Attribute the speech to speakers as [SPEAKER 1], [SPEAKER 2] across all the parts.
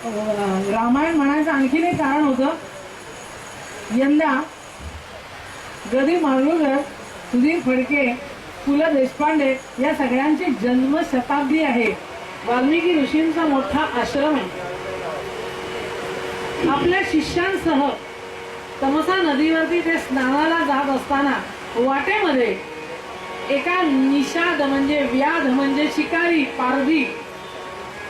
[SPEAKER 1] रामायण म्हणायचं आणखीन एक कारण होतं. यंदा गदी माडगूळकर, सुधीर फडके, पु ल देशपांडे या सगळ्यांची जन्मशताब्दी आहे. वाल्मिकी ऋषींचा मोठा आश्रम आहे. आपल्या शिष्यांसह तमसा नदीवरती ते स्नानाला जात असताना वाटेमध्ये एका निषाद म्हणजे व्याध म्हणजे शिकारी पारधी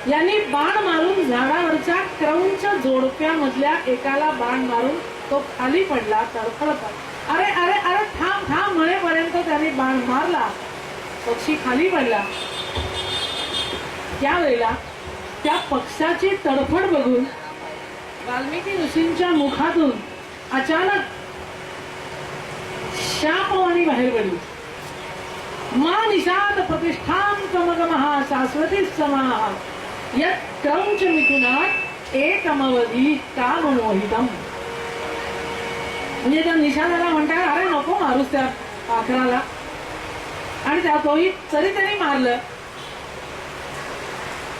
[SPEAKER 1] यांनी बाण मारून झाडावरच्या क्रौंच जोडप्यामधल्या एकाला बाण मारून तो खाली पडला, तडफडत. अरे अरे अरे थांब थांब म्हणेपर्यंत त्याने बाण मारला, पक्षी खाली पडला. त्यावेळेला त्या पक्षाची तडफड बघून वाल्मिकी ऋषींच्या मुखातून अचानक शापवाणी बाहेर पडली. मा निषाद प्रतिष्ठां कमगमः शाश्वती समाः यत् क्रौंच मिथुनात् एकमवधी काममोहितम्. म्हणजे त्या निषादाला म्हणतात, अरे नको मारूस त्या पाखराला. आणि त्या तोही तरी त्यांनी मारलं.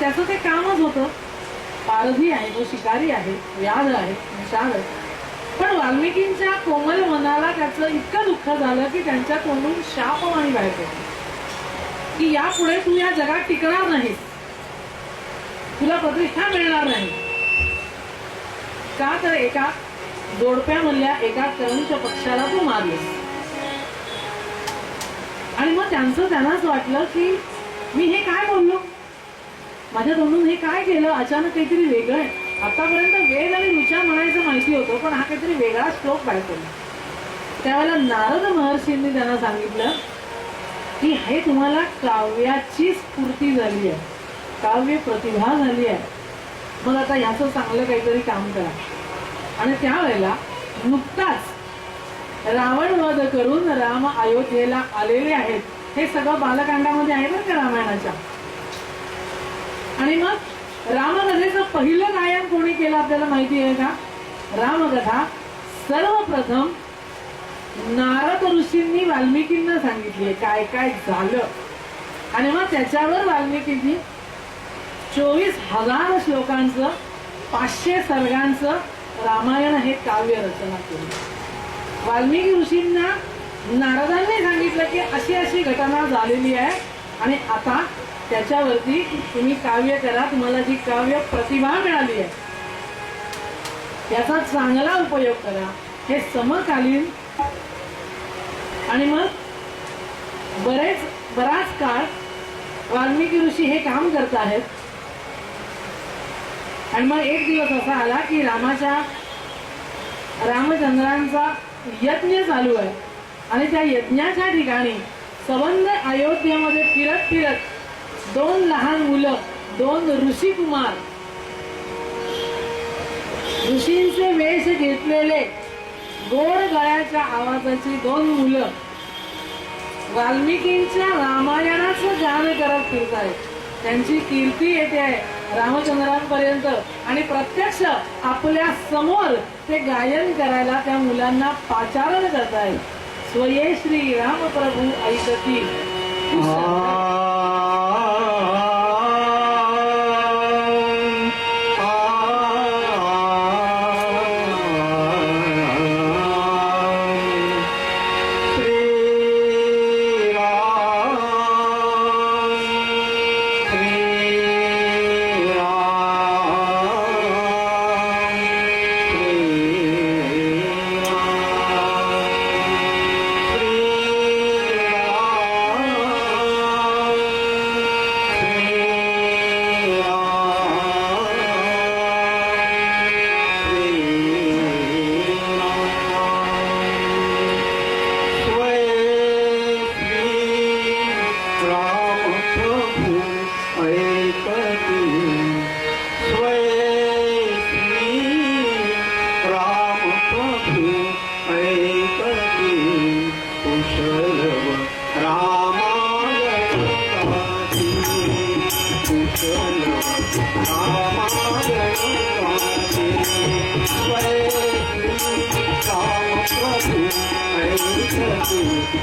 [SPEAKER 1] त्याचं ते कामच होतं. पारधी आहे, तो शिकारी आहे, व्याध आहे, निषाद आहे. पण वाल्मिकींच्या कोमल मनाला त्याचं इतकं दुःख झालं की त्यांच्या तोंडून शापवाणी बाहेर पडली की यापुढे तू या जगात टिकणार नाहीस, तुला प्रतिष्ठा मिळणार नाही. का तर एका जोडप्यामधल्या एका क्रौंच पक्षाला तू मारलीस. आणि मग त्यांनाच वाटलं की मी हे काय बोललो, माझ्या तोंडून हे काय केलं. अचानक काहीतरी वेगळं आहे. आतापर्यंत वेद आणि ऋचा म्हणायचं माहिती होतं, पण हा काहीतरी वेगळा श्लोक बाहेर पडला. त्यावेळेला नारद महर्षींनी त्यांना सांगितलं की हे तुम्हाला काव्याची स्फूर्ती झाली आहे, काव्य प्रतिभा झाली आहे. मग आता ह्याचं चांगलं काहीतरी काम करा. आणि त्यावेळेला नुकताच रावण वध करून राम अयोध्येला आलेले आहेत. हे सगळं बालकांडामध्ये आहे बरं का रामायणाच्या. आणि मग रामकथेचं पहिलं गायन कोणी केलं आपल्याला माहिती आहे का? रामकथा सर्वप्रथम नारद ऋषींनी वाल्मिकींना सांगितली काय काय झालं. आणि मग त्याच्यावर वाल्मिकींनी 24,000 श्लोकांचं 500 सर्गांचं रामायण हे काव्य रचना केली. वाल्मिकी ऋषींना नारदांनी सांगितलं की अशी अशी घटना झालेली आहे आणि आता त्याच्यावरती तुम्ही काव्य करा, तुम्हाला जी काव्य प्रतिभा मिळाली आहे याचा चांगला उपयोग करा. हे समकालीन. आणि मग बराच काळ वाल्मिकी ऋषी हे काम करत आहेत. आणि मग एक दिवस असा आला की रामचंद्रांचा यज्ञ चालू आहे आणि त्या यज्ञाच्या ठिकाणी संबंध अयोध्येमध्ये फिरत फिरत 2 लहान मुलं, 2 ऋषिकुमार, ऋषींचे वेश घेतलेले गोड गळ्याच्या आवाजाची 2 मुलं वाल्मिकींच्या रामायणाचं गान करत फिरत आहेत. त्यांची कीर्ती येते आहे रामचंद्रांपर्यंत आणि प्रत्यक्ष आपल्या समोर ते गायन करायला त्या मुलांना पाचारण करतायत. स्वये श्री राम प्रभू ऐकती.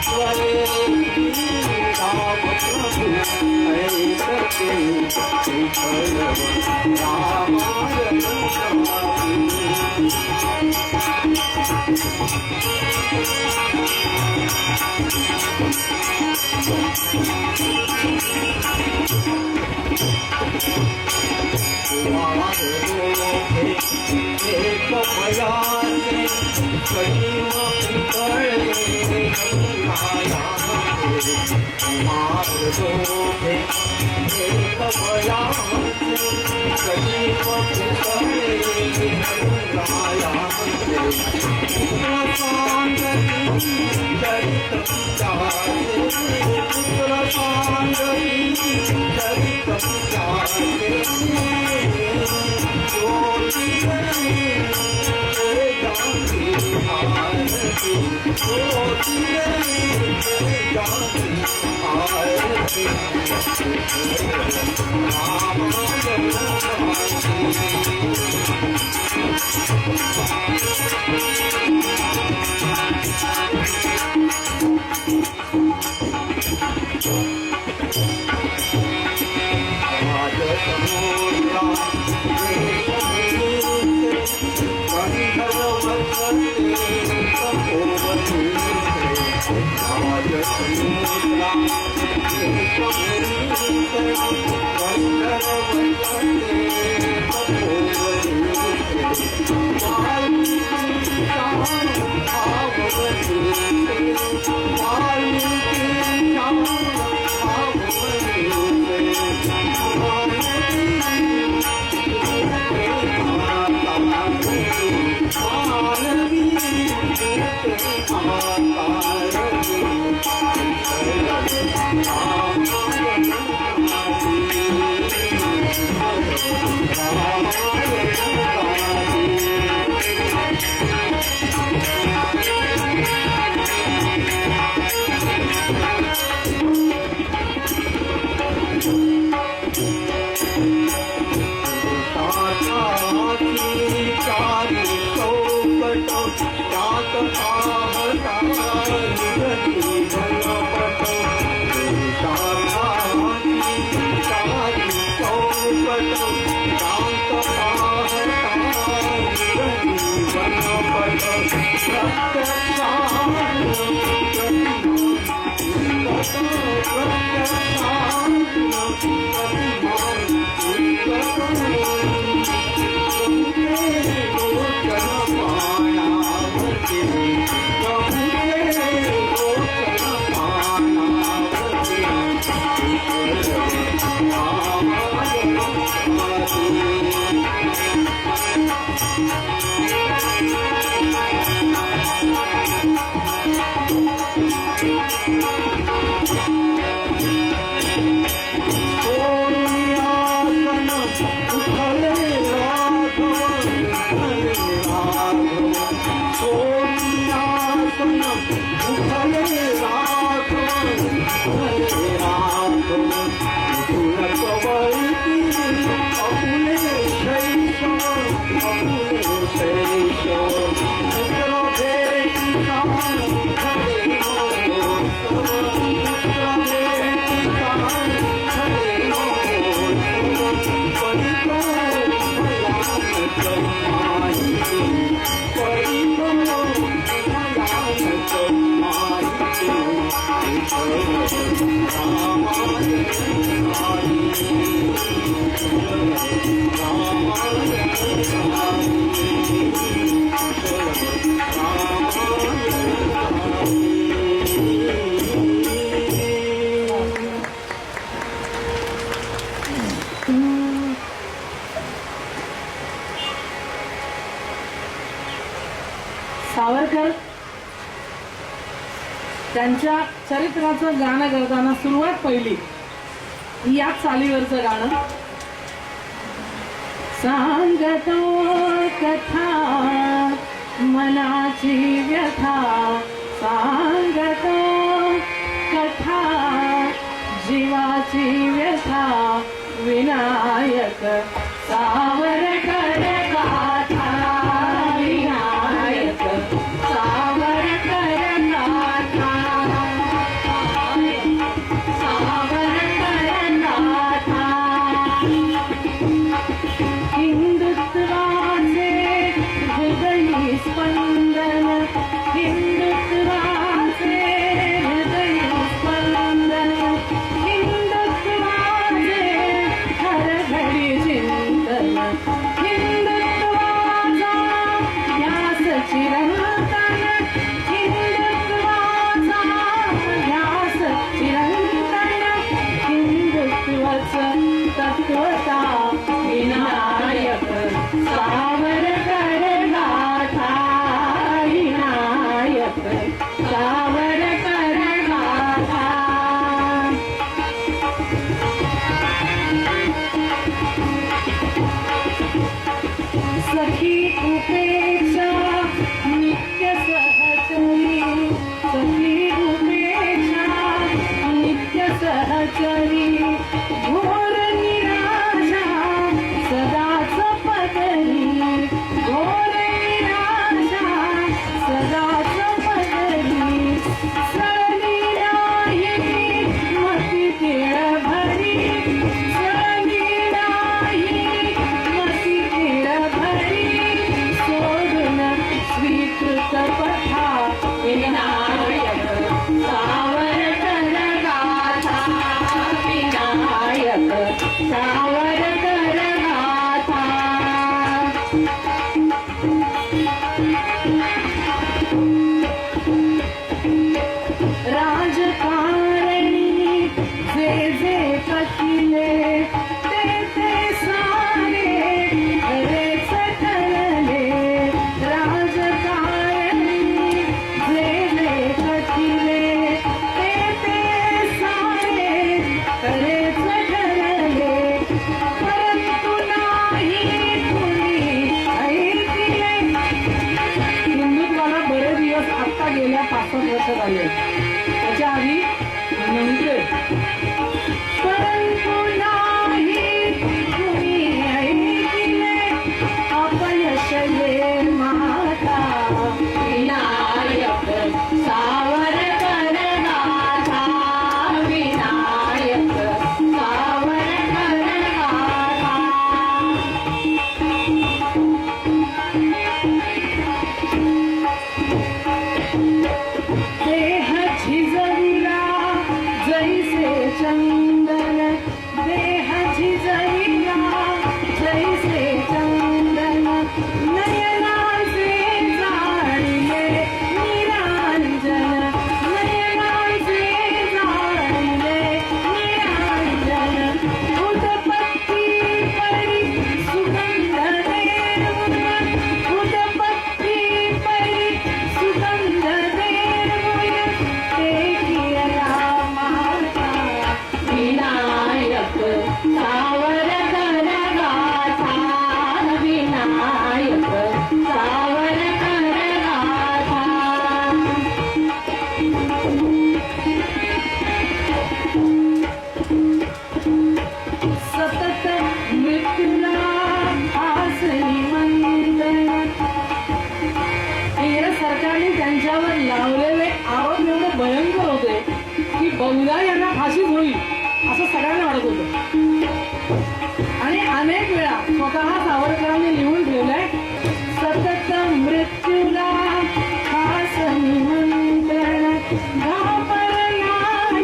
[SPEAKER 2] Swale राम प्रभु ऐकते विठ्ठल रामायण एक भयाचे कठीण पितळे मार्गोधे एक भयाचे कठीण पितळे पुत्र सांगती चरित
[SPEAKER 1] सावरकर त्यांच्या चरित्राचं गाणं करताना सुरुवात पहिली याच चालीवरचं गाणं. सांगतो कथा मनाची व्यथा, सांगतो कथा जीवाची व्यथा, विनायक सावरकर गाथा, विनायक सावरकर गाथा. सखी उपेक्षा नित्य सहचरी सखी उपेक्षा नित्य सहचरी घोर निराशा सदाच पदरी घोर निराशा सदाच पदरी सळली नाही मती केळ भरी सळली नाही मती केळ भरी सोडून स्वीकृत पथा विनायक सावर कर गाथा विनायक सावर कर गाथा राजकारणी जे जे कथिले ते ते सारे खरेच ठरले राजकारणी जे जे कथिले ते ते सारे खरेच ठरले परंतु नाही कुणी ऐकले हिंदुत्वाला बरेच दिवस आत्ता गेल्या 5-7 वर्ष झाले त्याच्या आधी नव्हते परंतु नाही कुणी ऐकले अपयश ये माता विनायक सावर कर गाथा विनायक सावर कर गाथा देह झिजविला जैसे चंदन देह झिजविला जैसे चंदन नयनाचे जाळले निरांजन नयनाचे जाळले निरांजन उदपत्ती परी सुगंध देऊन उदपत्ती परी सुगंध देऊन ते किया माता विनायक सावर कर गाथा विनायक सावर कर गाथा सतत मृत्यूला आसनी मंदन इंग्रज सरकारने त्यांच्यावर लावलेले आरोप एवढे भयंकर होते की बहुधा यांना फाशीच होईल असं सगळ्यांना वाटत होतं आणि अनेक वेळा स्वतः सावरकरांनी लिहून ठेवलंय सतत मृत्यूला खास निमंत्रण घाबरला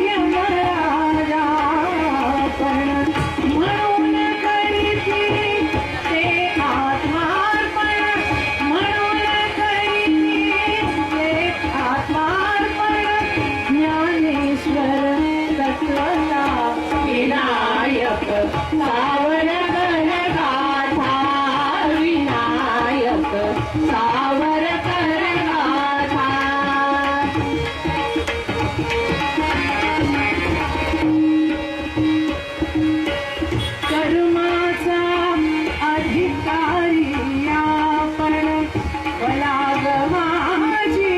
[SPEAKER 1] यमराजा पण म्हणून करीती ते आत्मार्पण म्हणून करीती ते आत्मार्पण ज्ञानेश्वर तत्वता विनायक सावर कर गाथा विनायक सावर कर गाथा कर्माचा अधिकारी आपण बलागमाची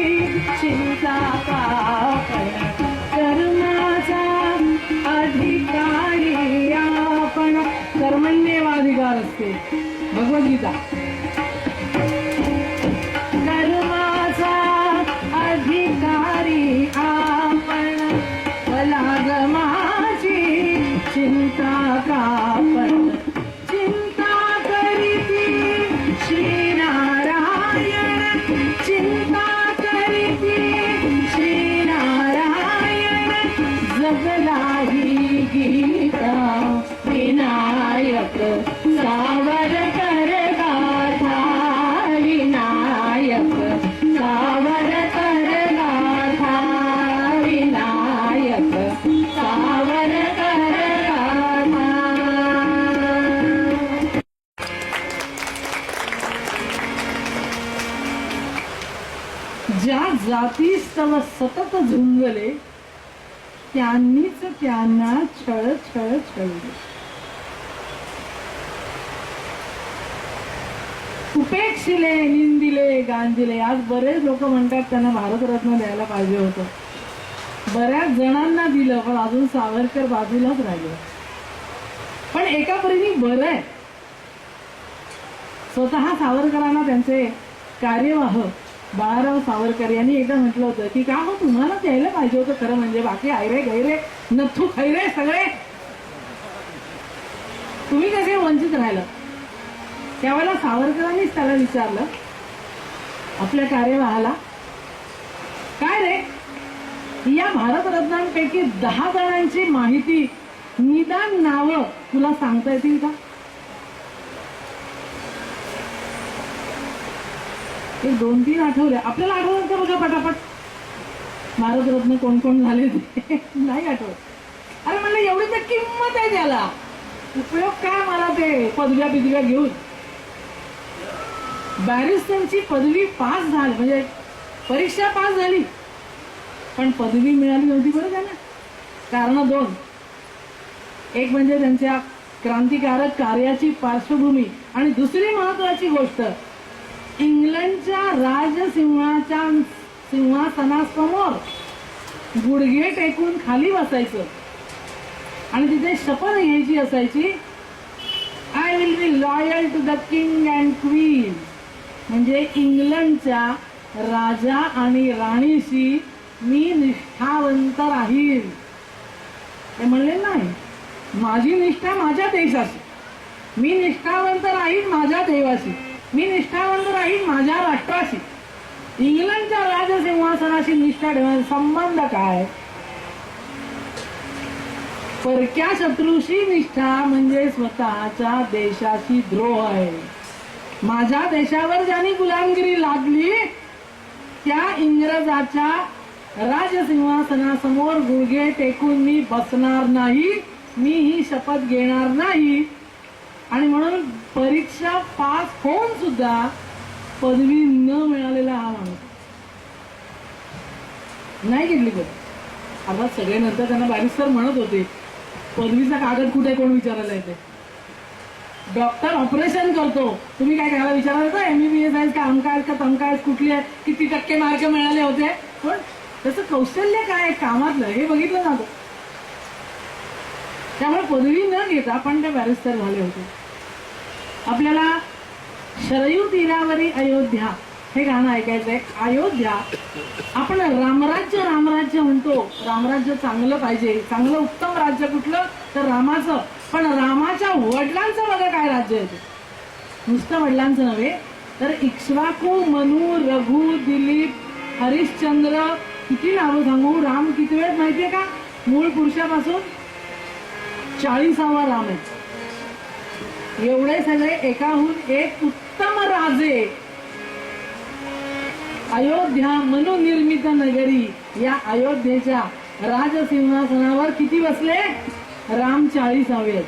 [SPEAKER 1] चिंता कापण कर्माचा अधिकारी आपण कर्मण्येवाधिकार असते भगवद्गीता कर्माचा अधिकारी आपण बलागमाची चिंता कापण चिंता करीती श्रीनारायण चिंता करीती श्रीनारायण जगलाही गीता विनायक सावर कर गाथा विनायक सावर कर गाथा विनायक सावर कर गाथा ज्या जातीस तव सतत झुंजले त्यांनीच त्यांना छळ छळ छळले उपेक्षिले निंदिले गांजिले. आज बरेच लोक म्हणतात त्यांना भारतरत्न द्यायला पाहिजे होतं. बऱ्याच जणांना दिलं पण अजून सावरकर बाजूलाच राहिले. पण एका परीने बरं आहे, स्वतः सावरकरांना त्यांचे कार्यवाह बाळाराव सावरकर यांनी एकदा म्हटलं होतं की का हो तुम्हाला द्यायला पाहिजे होतं खरं म्हणजे, बाकी आयरे गैरे नथू खैरे सगळे तुम्ही कसे वंचित राहिलं. त्यावेळेला सावरकरांनीच त्याला विचारलं आपल्या कार्यवाहाला, काय रे या भारतरत्नांपैकी 10 जणांची माहिती निदान नावं तुला सांगता येतील का. एक 2-3 आठवले आपल्याला आठवलं का बघा पटापट भारतरत्न कोण कोण झाले ते नाही आठवत. अरे म्हणलं एवढी तर किंमत आहे त्याला, उपयोग काय मला ते पदव्या बिदव्या घेऊन. बॅरिस्टरची पदवी पास झाली म्हणजे परीक्षा पास झाली पण पदवी मिळाली नव्हती बरं त्यांना. कारण 2, एक म्हणजे त्यांच्या क्रांतिकारक कार्याची पार्श्वभूमी आणि दुसरी महत्वाची गोष्ट इंग्लंडच्या सिंहासनासमोर गुडघे टेकून खाली बसायचं आणि तिथे शपथ घ्यायची असायची, I will be loyal to the king and queen. म्हणजे इंग्लंडच्या राजा आणि राणीशी मी निष्ठावंत राहील. ते म्हणले नाही, माझी निष्ठा माझ्या देशाशी, मी निष्ठावंत राहील माझ्या देवाशी, मी निष्ठावंत राहील माझ्या राष्ट्राशी. इंग्लंडच्या राजसिंहासनाशी निष्ठा ठेवण्याचा संबंध काय. परक्या शत्रूशी निष्ठा म्हणजे स्वतःच्या देशाशी द्रोह आहे. माझ्या देशावर ज्यांनी गुलामगिरी लादली त्या इंग्रजाच्या राजसिंहासनासमोर गुडघे टेकून मी बसणार नाही, मी ही शपथ घेणार नाही. आणि म्हणून परीक्षा पास होऊन सुद्धा पदवी न मिळालेला हा माणूस नाही घेतली पदवी. आता सगळे नंतर त्यांना बॅरिस्टर म्हणत होते, पदवीचा कागद कुठे कोण विचारायला येते. डॉक्टर ऑपरेशन करतो, तुम्ही काय करायला विचारायचं MBBS आहे का, अंक आहेत का, तंक आहेत, कुठली आहे, किती टक्के मार्क मिळाले होते. पण त्याचं कौशल्य काय कामातलं हे बघितलं जातं. त्यामुळे पदवी न घेता पण ते बॅरिस्टर झाले होते. आपल्याला शरयू तीरावरी अयोध्या हे गाणं ऐकायचंय. अयोध्या आपण रामराज्य रामराज्य म्हणतो, रामराज्य चांगलं पाहिजे, चांगलं उत्तम राज्य कुठलं तर रामाचं. पण रामाच्या वडिलांचं बघा काय राज्य आहे ते. नुसतं वडिलांचं नव्हे तर इक्ष्वाकू, मनु, रघु, दिलीप, हरिश्चंद्र, किती नावं सांगू. राम किती वेळ माहितीये का, मूळ पुरुषापासून 40वा राम आहे. एवढे सगळे एकाहून एक उत्तम राजे. अयोध्या मनुनिर्मित नगरी, या अयोध्येच्या राजसिंहासनावर किती बसले, राम 40वे आहेत.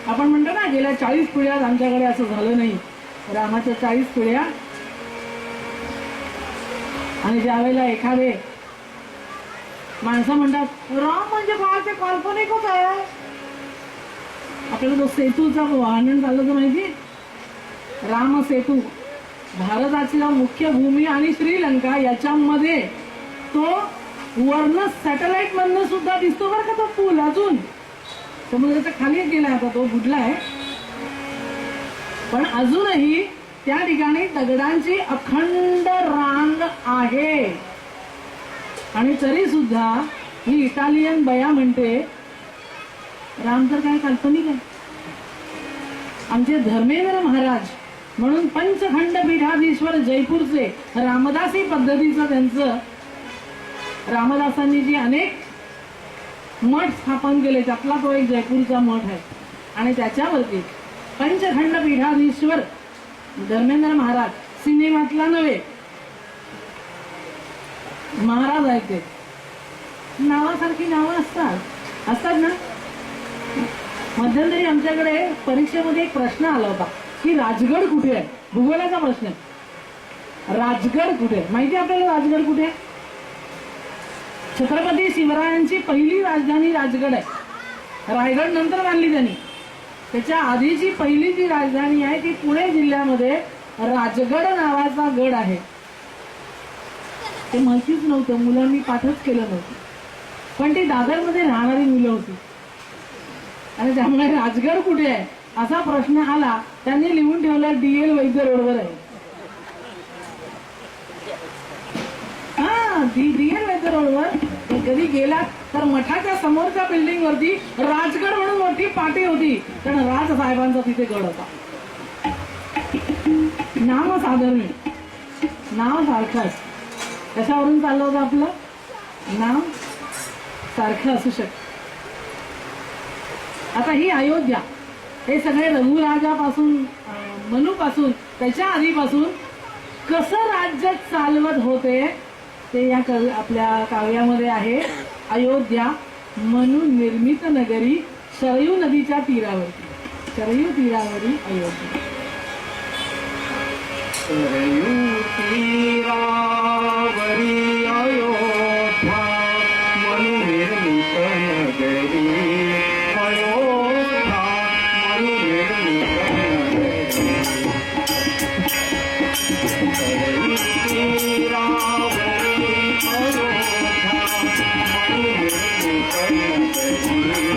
[SPEAKER 1] आपण म्हणतो ना गेल्या 40 पिढ्यात आमच्याकडे असं झालं नाही, रामाच्या 40 पिढ्या. आणि ज्यावेळेला एखादे माणसं म्हणतात राम म्हणजे काय, ते काल्पनिकच आहे. आपल्याला तो सेतूचा वर्णन झालं तर माहिती, राम सेतू भारताची मुख्य भूमी आणि श्रीलंका याच्यामध्ये तो वर्ण सॅटेलाइट मधनं सुद्धा दिसतो बरं का तो पूल. अजून समुद्राच्या खाली गेलाय, आता तो बुडलाय, पण अजूनही त्या ठिकाणी दगडांची अखंड रांग आहे. आणि तरी सुद्धा ही इटालियन बया म्हणते राम तर काय काल्पनिक आहे. आमचे धर्मेंद्र महाराज म्हणून पंचखंड पीठाधीश्वर जयपूरचे रामदासी पद्धतीचं त्यांचं, रामदासांनी जी अनेक मठ स्थापन केले त्यातला तो एक जयपूरचा मठ आहे. आणि त्याच्यावरती पंचखंड पीठाधीश्वर धर्मेंद्र महाराज, सिनेमातला नव्हे, महाराज आहेत ते. नावासारखी नावं असतात ना. मध्यंतरी आमच्याकडे परीक्षेमध्ये एक प्रश्न आला होता की राजगड कुठे आहे, भूगोलाचा प्रश्न. राजगड कुठे आहे माहिती आपल्याला, राजगड कुठे आहे. छत्रपती शिवरायांची पहिली राजधानी राजगड आहे. रायगड नंतर बांधली त्यांनी. त्याच्या आधीची पहिली जी राजधानी आहे ती पुणे जिल्ह्यामध्ये राजगड नावाचा गड आहे. ते माहितीच नव्हतं, मुलांनी पाठच केलं नव्हतं, पण ती दादरमध्ये राहणारी मुलं होती आणि त्यामुळे राजगड कुठे आहे असा प्रश्न आला. त्यांनी लिहून ठेवला DL वैद्य रोडवर आहे. DL वैद्य रोडवर कधी गेलात तर मठाच्या समोरच्या बिल्डिंग वरती राजगड म्हणून मोठी पाटी होती, कारण राज साहेबांचा तिथे गड होता. नाम साधर्म्य, नाव सारखंच. कशावरून चाललं होतं आपलं नाव सारखं असू शकतं. आता ही अयोध्या, हे सगळे रघुराजापासून मनूपासून त्याच्या आधीपासून कसं राज्य चालवत होते ते या आपल्या काव्यामध्ये आहे. अयोध्या मनु निर्मित नगरी, शरयू नदीच्या तीरावरती, शरयू तीरावरी अयोध्या.
[SPEAKER 2] शरयू तीरावरी अयोध्या, मनु निर्मित नगरी. अयोध्या मनु निर्मित नगरी. शरयू तीरावरी अयोध्या, मनु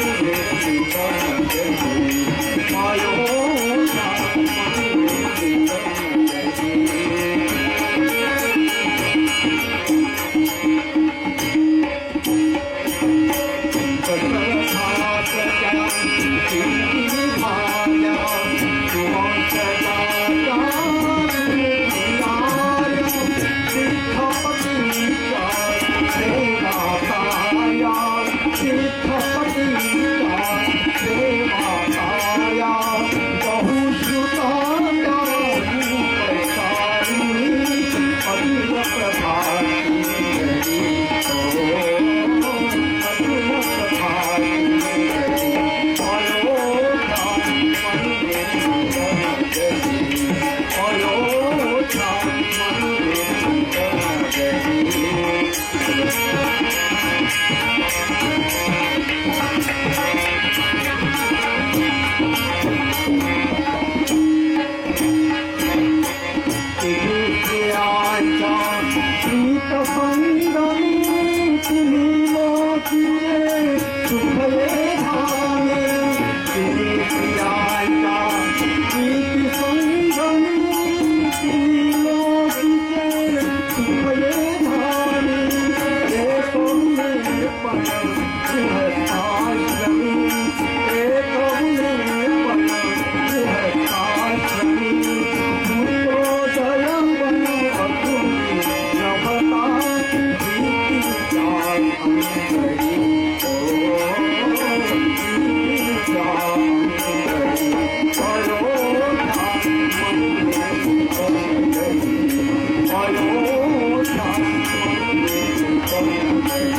[SPEAKER 2] निर्मित नगरी. अयोध्या मनु निर्मित नगरी.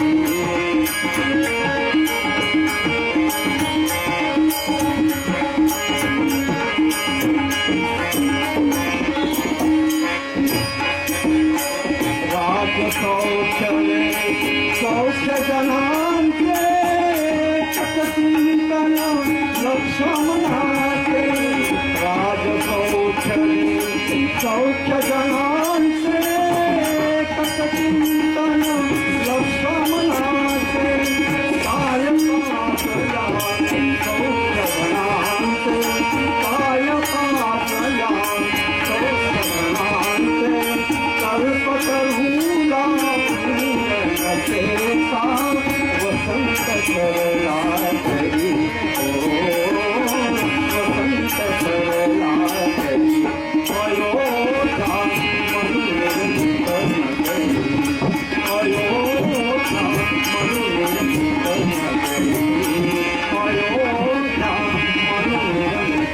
[SPEAKER 2] लक्ष्मणाचे राजसौख्यने सौख्य जनांचे तत्चिंतन लक्ष्मणाचे कायकातया सौख्य जनांचे कायकातया सौख्य जनांचे कल्पतरूला नचेता वसंत सरला तरी वसंत सरला तरी अयोध्या मनोरंजन करी अयोध्या मनोरंजन करी अयोध्या मनोरंजन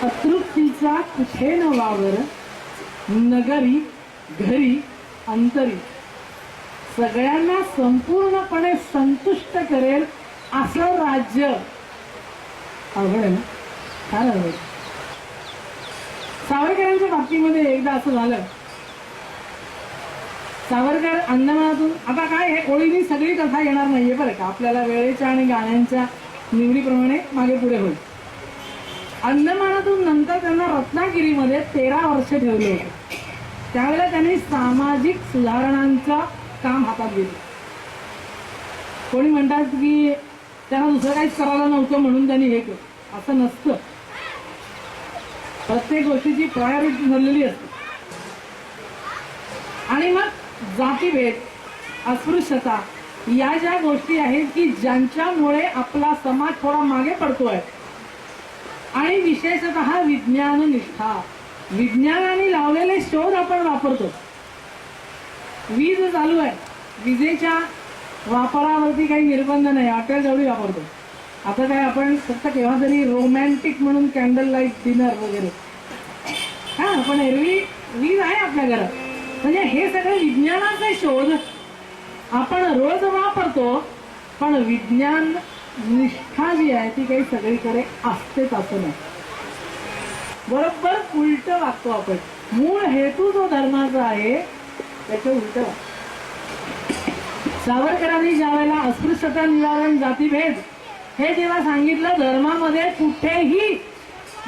[SPEAKER 1] अतृप्तीचा कुठे न वावर, नगरी घरी अंतरी, सगळ्यांना संपूर्णपणे संतुष्ट करेल असं राज्य. अवघड आहे ना, काय अवघड. सावरकरांच्या बाबतीमध्ये एकदा असं झालं. सावरकर अंदमानातून, आता काय हे ओळीनी सगळी कथा येणार नाहीये बरं का, आपल्याला वेळेच्या आणि गाण्यांच्या निवडीप्रमाणे मागे पुढे होईल. अंदमानातून नंतर त्यांना रत्नागिरीमध्ये 13 वर्ष ठेवले होते. त्यावेळेला त्यांनी सामाजिक सुधारणांचं काम हातात घेतलं. कोणी म्हणतात की त्यांना दुसरं काहीच करायला नव्हतं म्हणून त्यांनी हे केलं, असं नसतं. प्रत्येक गोष्टीची प्रायोरिटी ठरलेली असते. आणि मग जातीभेद, अस्पृश्यता या ज्या गोष्टी आहेत की ज्यांच्यामुळे आपला समाज थोडा मागे पडतोय, आणि विशेषतः विज्ञान निष्ठा, विज्ञानाने लावलेले शोध आपण वापरतो. वीज चालू आहे, विजेच्या वापरावरती काही निर्बंध नाही, वाटेल तेवढी वापरतो. आता काय आपण फक्त केव्हा तरी रोमॅन्टिक म्हणून कॅन्डल लाईट डिनर वगैरे, हा, पण एरवी वीज आहे आपल्या घरात. म्हणजे हे सगळे विज्ञानाचे शोध आपण रोज वापरतो, पण विज्ञान निष्ठा जी आहे ती काही सगळीकडे असतेच असं नाही. बरोबर उलट वागतो आपण. मूळ हेतू जो धर्माचा आहे त्याचं उलट. सावरकरांनी ज्या वेळेला अस्पृश्यता निवारण, जातीभेद हे जेव्हा सांगितलं, धर्मामध्ये कुठेही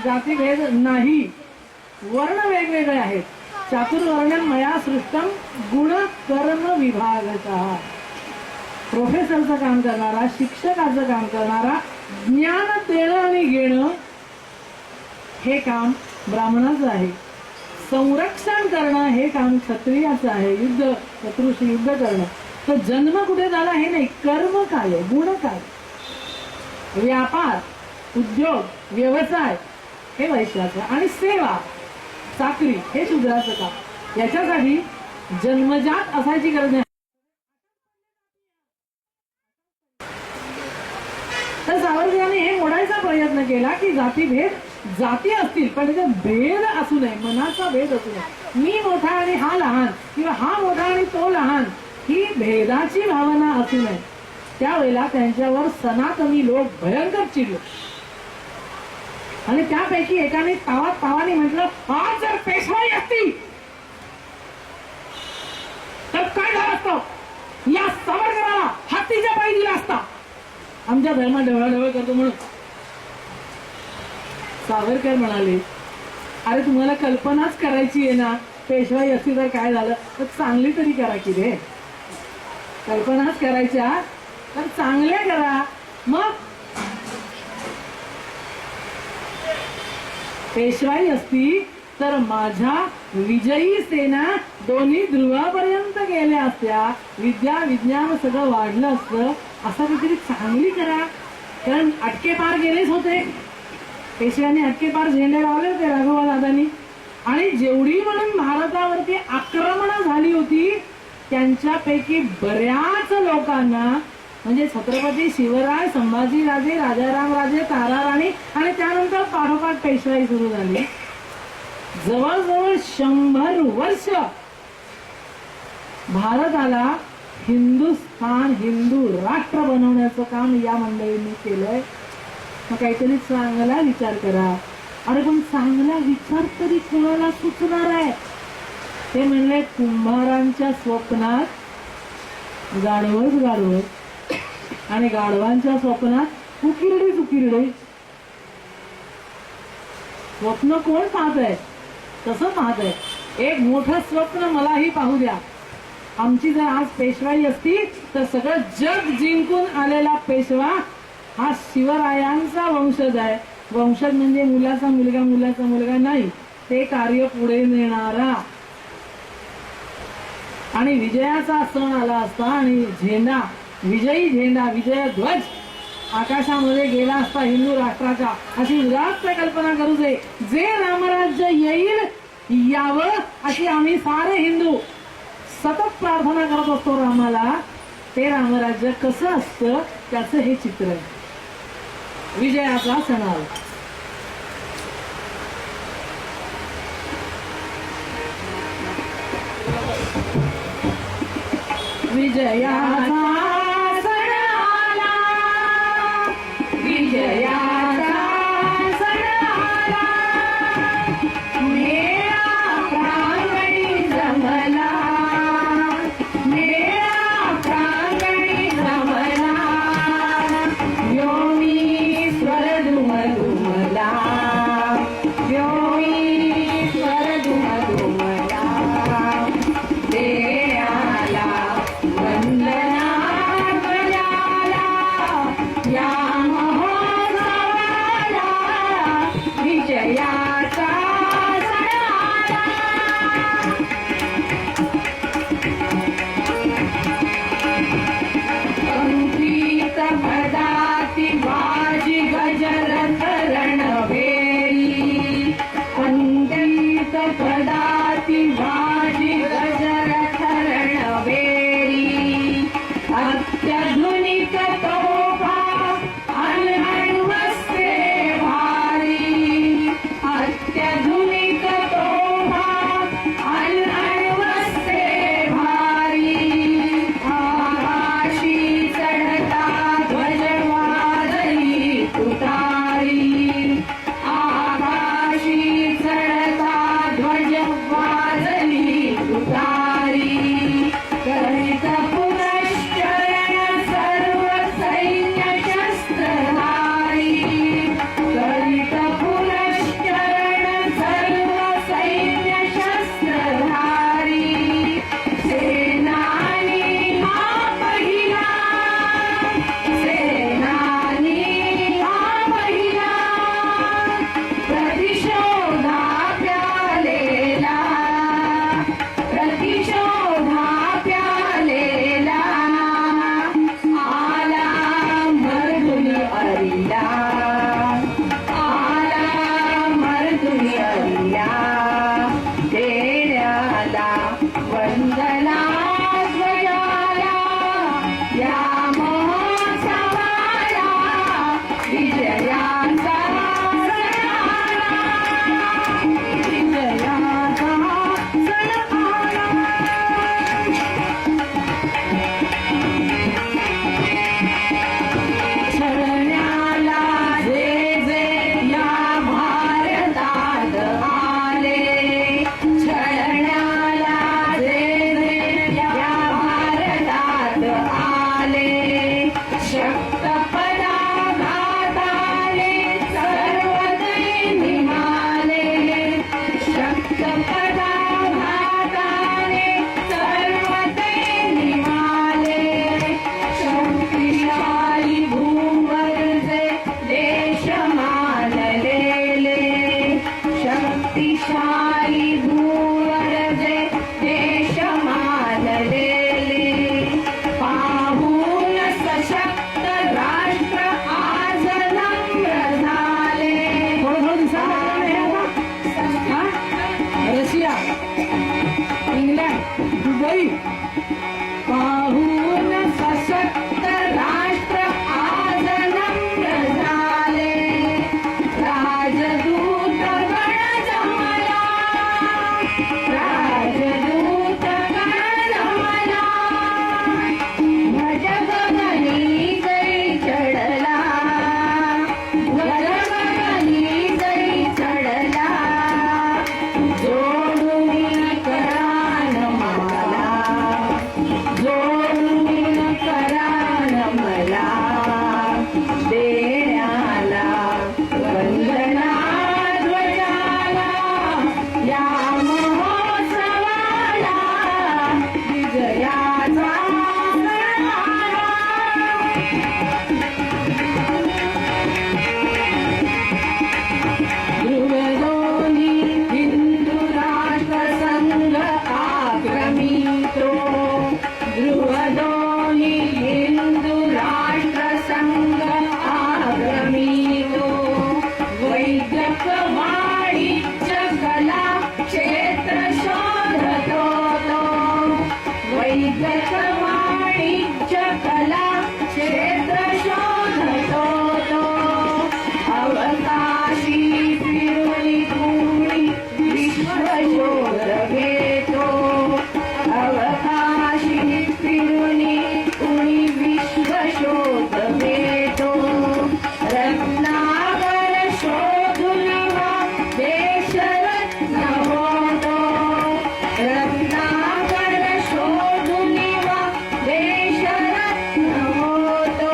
[SPEAKER 1] जातीभेद नाही, वर्ण वेगवेगळे आहेत. चातुर्वर्ण्यं मया सृष्टम गुण कर्म विभागतः. प्रोफेसरचं काम करणारा, शिक्षकाचं काम करणारा, ज्ञान देणं आणि घेणं हे काम ब्राह्मणाचं आहे. संरक्षण करणं हे काम क्षत्रियाचं आहे. युद्ध, शत्रूशी युद्ध करणं. तर जन्म कुठे झाला हे नाही, कर्म काय, गुण काय, व्यापार, उद्योग, व्यवसाय हे वैश्याचं, आणि सेवा, चाकरी हे शूद्राचं काम. याच्यासाठी जन्मजात असायची गरज नाही. तर सावरकरांनी हे मोडायचा प्रयत्न केला की जातीभेद जाती असतील, पण त्याच्यात भेद असू नये, मनाचा भेद असू नये. मी मोठा आणि हा लहान, किंवा हा मोठा आणि तो लहान, ही भेदाची भावना असू नये. त्यावेळेला त्यांच्यावर सनातनी लोक भयंकर चिडले. आणि त्यापैकी एकाने तावाने म्हटलं, आज जर पेशवाई असती तर काय झालं असतं, या सावरकराला हत्तीच्या पायी दिला असता. आमच्या धर्मात ढवळाढवळ करतो म्हणून. सावरकर म्हणाले, अरे तुम्हाला कल्पनाच करायची आहे ना, पेशवाई असती तर काय झालं, तर चांगली तरी करा की रे. कल्पनाच करायच्या तर चांगल्या करा. मग पेशवाई असती तर माझ्या विजयी सेना दोन्ही ध्रुवापर्यंत गेल्या असत्या, विद्या विज्ञान सगळं वाढलं असतं. असं काहीतरी चांगली करा. कारण अटके पार गेलेच होते, पेशव्यांनी अटके पार झेंडे लावले होते राघवादादांनी. आणि जेवढी म्हणून भारतावरती आक्रमणं झाली होती त्यांच्यापैकी बऱ्याच लोकांना, म्हणजे छत्रपती शिवराय, संभाजीराजे, राजारामराजे, ताराराणी आणि त्यानंतर पाठोपाठ पेशवाई सुरू झाली. जवळजवळ 100 वर्ष भारताला हिंदुस्थान, हिंदू राष्ट्र बनवण्याचं काम या मंडळींनी केलंय. मग काहीतरी चांगला विचार करा. अरे पण चांगला विचार तरी कोणाला सुचणार आहे? ते म्हणले, कुंभारांच्या स्वप्नात गाढवच गाढव आणि गाढवांच्या स्वप्नात उकिरडे सुकिरडे. स्वप्न कोण पाहत आहे? कसं पाहत आहे? एक मोठं स्वप्न मलाही पाहू द्या. आमची जर आज पेशवाई असती तर सगळं जग जिंकून आलेला पेशवा हा शिवरायांचा वंशज आहे. वंशज म्हणजे मुलाचा मुलगा नाही, ते कार्य पुढे नेणारा. आणि विजयाचा सण आला असता आणि झेंडा, विजयी झेंडा, विजय ध्वज आकाशामध्ये गेला असता हिंदू राष्ट्राच्या, अशी उदात्त कल्पना करू दे. जे रामराज्य येईल यावं अशी आम्ही सारे हिंदू सतत प्रार्थना करत असतो रामाला. ते रामराज्य कसं असतं त्याचं हे चित्र आहे. विजयाचा सण आला. विजयाचा सण आला, विजयाचा सण आला, मेळा प्रांगणी जमला, मेळा प्रांगणी जमला, व्योमी स्वर दुमदुमला, व्योमी स्वर दुमदुमला, देयाला वंदना गजाला, या महोत्सवाला विजयाचा सण आला. कंपित पदाती बाजी गजरथ रणवेरी, कंपित पदाती बाजी गजरथ रणवेरी, अत्याधुनिक तोफा अणवस्त्रे भारी, अत्याधुनिक तोफा अणवस्त्रे भारी, आकाशी चढता ध्वज वाजली तुतारी, आकाशी चढता ध्वज वाजली तुतारी, करित पुनश्चरण सर्व सैन्य शस्त्रधारी, करित पुनश्चरण सर्व सैन्य शस्त्रधारी, सेनानी हा पहिला, सेनानी हा पहिला, प्रतिशोधा प्यालेला, प्रतिशोधा प्यालेला, आला मर्दुनी अरिला, आला मर्दुनी अरिला, देण्याला वंदना ध्वजाला, या महोत्सवाला विजयाचा सण आला, विजयाचा सण आला. छळण्याला जे जे या भारतात आले, छळण्याला जे जे या भारतात आले, शक्तपदा घाताले सर्व ते निघाले, शक्तपदा घाताले सर्व ते निघाले, शक्तिशाली भूवरचे देश मानलेले, शक्तिशाली भूवरचे देश मानलेले, पाहून सशक्त राष्ट्र आज नम्र झाले. रशिया, इंग्लंड, दुबई, पाहून सशक्त राष्ट्र आज नम्र झाले, राजदूत गण जमला, राजदूत गण जमला, ध्वज गगनी जरी चढला, ध्वज गगनी जरी चढला, जोडून या महोत्सवाला विजयाचा ध्रुवदोनी हिंदू राष्ट्र संघ आक्रमितो ध्रुवदोनी हिंदू राष्ट्र संघ आक्रमितो वैद्यक वाणिज्य कला क्षेत्र शोधतो तो वैद्यक वाणिज्य कला क्षेत्र शोधतो तो अवकाशी फिरुनी कुणी विश्वशोध घेतो अवकाशी फिरुनी कुणी विश्वशोध घेतो रत्नाकर शोधून देशरत्न होतो रत्नाकर शोधून देशरत्न होतो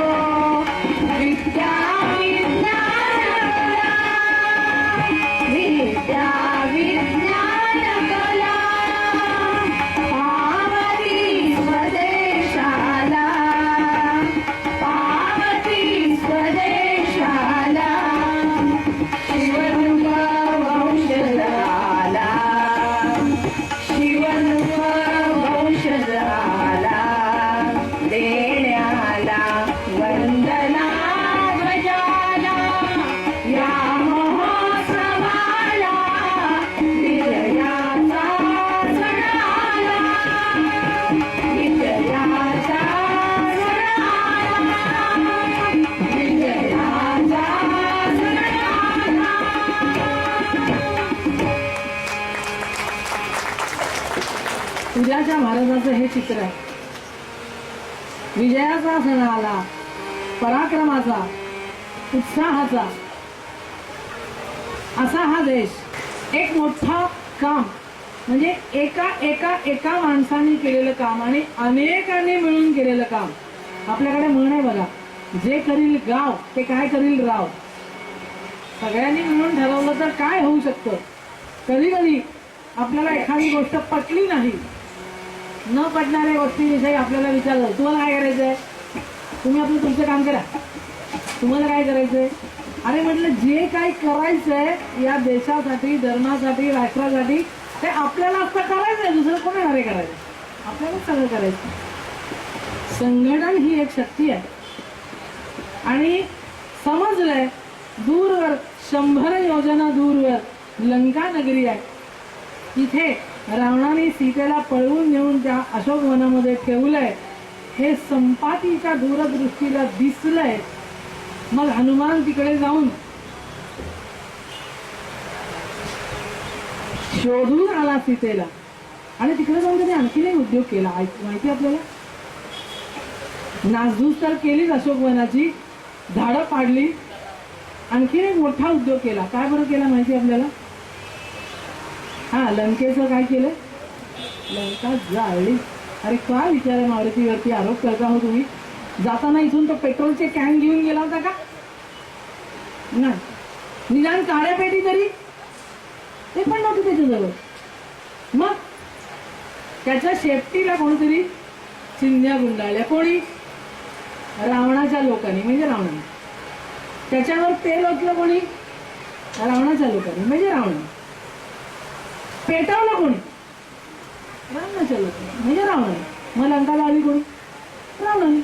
[SPEAKER 1] विद्या विज्ञान कला पावती स्वदेशाला शिवनुग वंशजाला देण्याला वंदना ध्वजाला या महोत्सवाला विजयाचा सणाला विजयाचा सणाला विजयाचा सणाला उद्याच्या महाराजांचं हे चित्र आहे विजयाचा सण आला पराक्रमाचा उत्साहाचा असा हा देश एक मोठा काम म्हणजे एका एका एका माणसाने केलेलं काम आणि अनेकांनी मिळून केलेलं काम आपल्याकडे म्हण आहे बघा जे करील गाव ते काय करील राव सगळ्यांनी मिळून ठरवलं तर काय होऊ शकतं कधी कधी आपल्याला एखादी गोष्ट पटली नाही न पटणाऱ्या गोष्टीविषयी आपल्याला विचारलं तुम्हाला काय करायचंय तुम्ही आपलं तुमचं काम करा तुम्हाला काय करायचंय अरे म्हटलं जे काही करायचंय या देशासाठी धर्मासाठी राष्ट्रासाठी ते आपल्याला असं करायचंय दुसरं कोणी अरे करायचं आपल्यालाच सगळं करायचं संघटन ही एक शक्ती आहे आणि समजलंय दूरवर 100 योजना दूरवर लंका नगरी आहे तिथे रावणाने सीतेला पळवून नेऊन त्या अशोकवनामध्ये ठेवलंय हे संपातीच्या दूरदृष्टीला दिसलंय मग हनुमान तिकडे जाऊन शोधून आला सीतेला आणि तिकडे जाऊन त्याने आणखीन एक उद्योग केला माहिती आपल्याला नासधूस तर केलीच अशोकवनाची झाडं पाडली आणखीन एक मोठा उद्योग केला काय बरं केला माहिती आपल्याला हा लंकेचं काय केलं लंका जाळली अरे काय विचार आहे मारुतीवरती आरोप करता हो तुम्ही जाताना इथून तो पेट्रोलचे कॅन घेऊन गेला होता का नाही निदान काळ्या पेटी तरी ते पण नव्हतं त्याच्याजवळ मग त्याच्या शेपटीला कोणीतरी चिंध्या गुंडाळल्या कोणी रावणाच्या लोकांनी म्हणजे रावणाने त्याच्यावर तेल ओतलं कोणी रावणाच्या लोकांनी म्हणजे रावणाने पेटवलं कोणी रावणाच्या लोकांनी म्हणजे रावणाने मग लंका जाळली कोणी रावणाने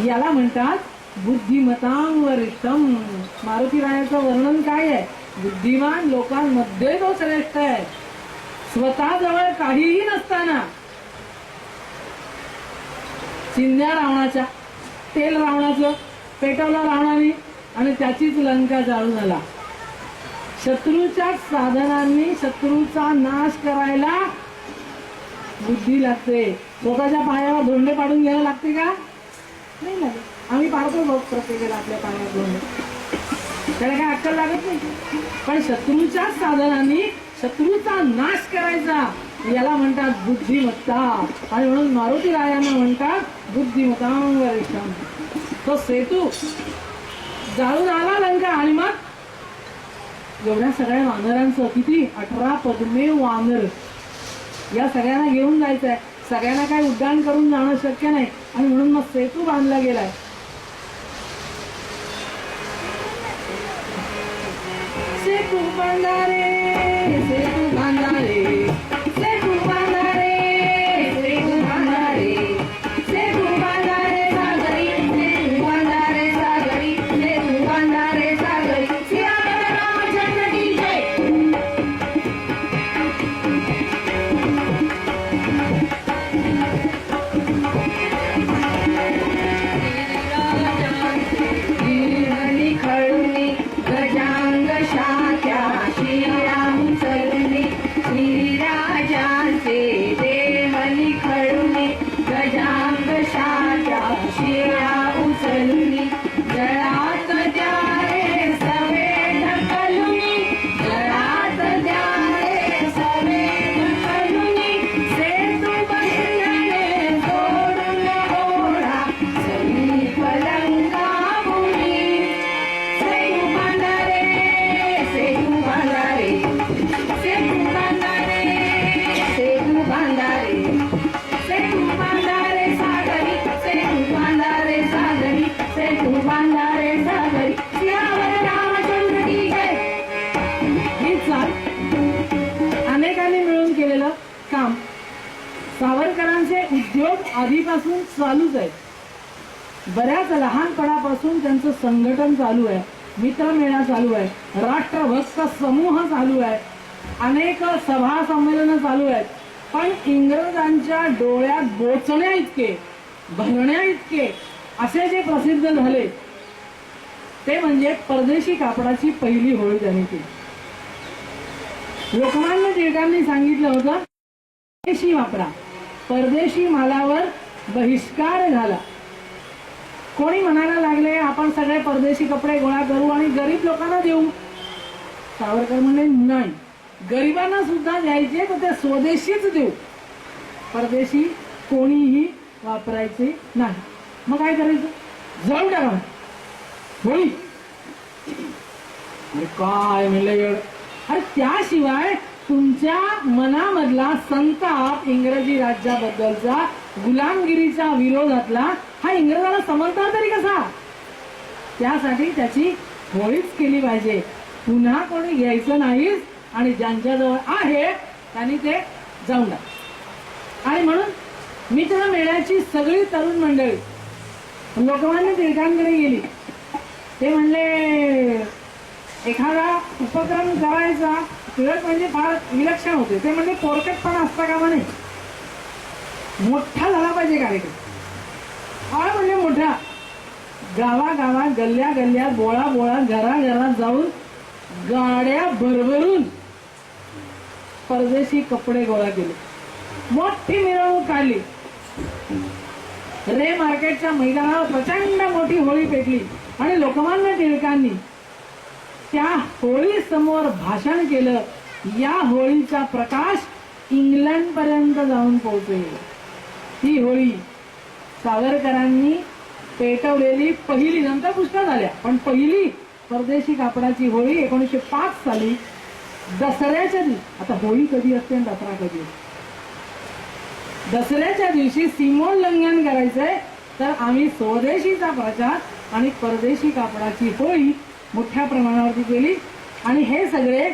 [SPEAKER 1] याला म्हणतात बुद्धिमतां वरिष्ठम मारुती रायाचं वर्णन काय आहे बुद्धिमान लोकांमध्ये तो श्रेष्ठ आहे स्वतः जवळ काहीही नसताना चिंध्या रावणाच्या तेल रावणाचं पेटवलं रावणाने आणि त्याचीच लंका जाळून आला शत्रूच्या साधनांनी शत्रूचा नाश करायला बुद्धी लागते स्वतःच्या पायावर धोंडे पाडून घ्यायला लागते का नाही लागत आम्ही पाडतो बघ प्रत्येकाला आपल्या पायावर धोंडे त्याला काय अक्कल लागत नाही पण शत्रूच्या साधनांनी शत्रूचा नाश करायचा याला म्हणतात बुद्धिमत्ता आणि म्हणून मारुती रायांना म्हणतात बुद्धिमतां वरिष्ठम तो सेतू जाळून आला लंका आणि मग एवढ्या सगळ्या वानरांचं किती 18 पद्मे वानर या सगळ्यांना घेऊन जायचंय. सगळ्यांना काय उड्डाण करून जाणं शक्य नाही आणि म्हणून मग सेतू बांधला गेलाय. सेतू बांधा रे, सेतू बांधा रे, सेतू बांधा रे, सेतू बांधा रे, सेतू बांधा रे सागरी, सेतू बांधा रे सागरी, सेतू बांधा रे सागरी. सियावर रामचंद्र की जय. गिरणी खळुनी गजांग शाक्या श्रीराम चरणी श्रीराजांचे देवनी खळुनी गजांग शाक्या श्रीराम चरणी जळात द्या रे सवे ढकलुनी जळात द्या रे सवे ढकलुनी सेतू बंधने जोडून ओढा सगळी पलंगा बुडी. सेतू बांधा रे, सेतू बांधा रे, सेतू बांधा रे, सेतू बांधा रे, सेतू बांधा रे सागरी, सेतू बांधा रे सागरी, सेतू बांधा रे सागरी. सियावर रामचंद्र की जय. हे अनेकांनी मिळून केलेलं काम. सावरकरांचे उद्योग आधीपासून चालूच आहेत. बऱ्याच लहानपणापासून त्यांचं संघटन चालू आहे, मित्रमेळा चालू आहे, राष्ट्रभक्त समूह चालू आहे, अनेक सभा संमेलन चालू आहेत. पण इंग्रजांच्या डोळ्यात बोचण्या इतके, भरण्या इतके असे जे प्रसिद्ध झाले ते म्हणजे परदेशी कापडाची पहिली होळी त्यांनी केली. लोकमान्य टिळकांनी सांगितलं होतं परदेशी वापरा, परदेशी मालावर बहिष्कार घाला. कोणी म्हणायला लागले आपण सगळे परदेशी कपडे गोळा करू आणि गरीब लोकांना देऊ. सावरकर म्हणले नाही, गरिबांना सुद्धा द्यायचे तर ते स्वदेशीच देऊ, परदेशी कोणीही वापरायचे नाही. मग काय करायचं? जाऊन टाका होळी. अरे काय म्हणलं, अरे त्याशिवाय तुमच्या मनामधला संताप इंग्रजी राज्याबद्दलचा, गुलामगिरीच्या विरोधातला हा इंग्रजाला समजणार तरी कसा? त्यासाठी त्याची होळीच केली पाहिजे. पुन्हा कोणी घ्यायचं नाहीच आणि ज्यांच्याजवळ आहे त्यांनी ते जाऊन टाक. आणि म्हणून मित्रमेळ्याची सगळी तरुण मंडळी लोकमान्य टिळकांकडे गेली. ते म्हणले एखादा उपक्रम करायचा, टिळक म्हणजे फार विलक्षण होते. ते म्हणजे पोरकटपणा असता कामा नाही, मोठा झाला पाहिजे कार्यक्रम. काय म्हणजे मोठा? गावागावात, गल्ल्या गल्ल्यात, बोळा बोळा, घराघरात जाऊन गाड्या भरभरून परदेशी कपडे गोळा केले, मोठी मिरवणूक काढली. रे मार्केटच्या मैदानावर प्रचंड मोठी होळी पेटली आणि लोकमान्य टिळकांनी त्या होळी समोर भाषण केलं. या होळीचा प्रकाश इंग्लंड पर्यंत जाऊन पोहोचेल. ही होळी सावरकरांनी पेटवलेली पहिली, नंतर पुष्कळ झाल्या, पण पहिली परदेशी कापडाची होळी 1905 साली दसऱ्याच्या दिवशी. आता होळी कधी असते आणि दसरा कधी असते? दसऱ्याच्या दिवशी सीमोल्लंघन करायचंय तर आम्ही स्वदेशीचा प्रचार आणि परदेशी कापडाची होळी मोठ्या प्रमाणावरती केली. आणि हे सगळे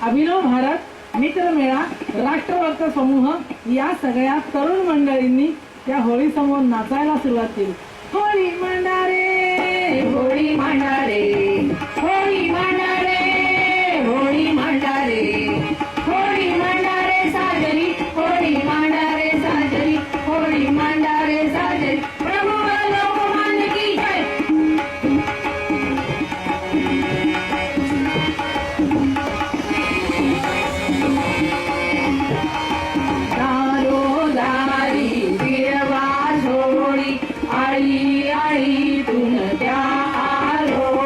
[SPEAKER 1] अभिनव भारत, मित्रमेळा, राष्ट्रभक्त समूह या सगळ्या तरुण मंडळींनी त्या होळी समोर नाचायला सुरुवात केली. होळी मांडारे, होळी मांडारे, होळी मांडारे, होळी मांडारे, होळी मांडारे साजरी, होळी मांडारे साजरी, होळी मांडारे साजरी. प्रभू लोकमान्य की जय. दारोदारी गिरवा झोळी, आळी आळी तुन त्या आलो.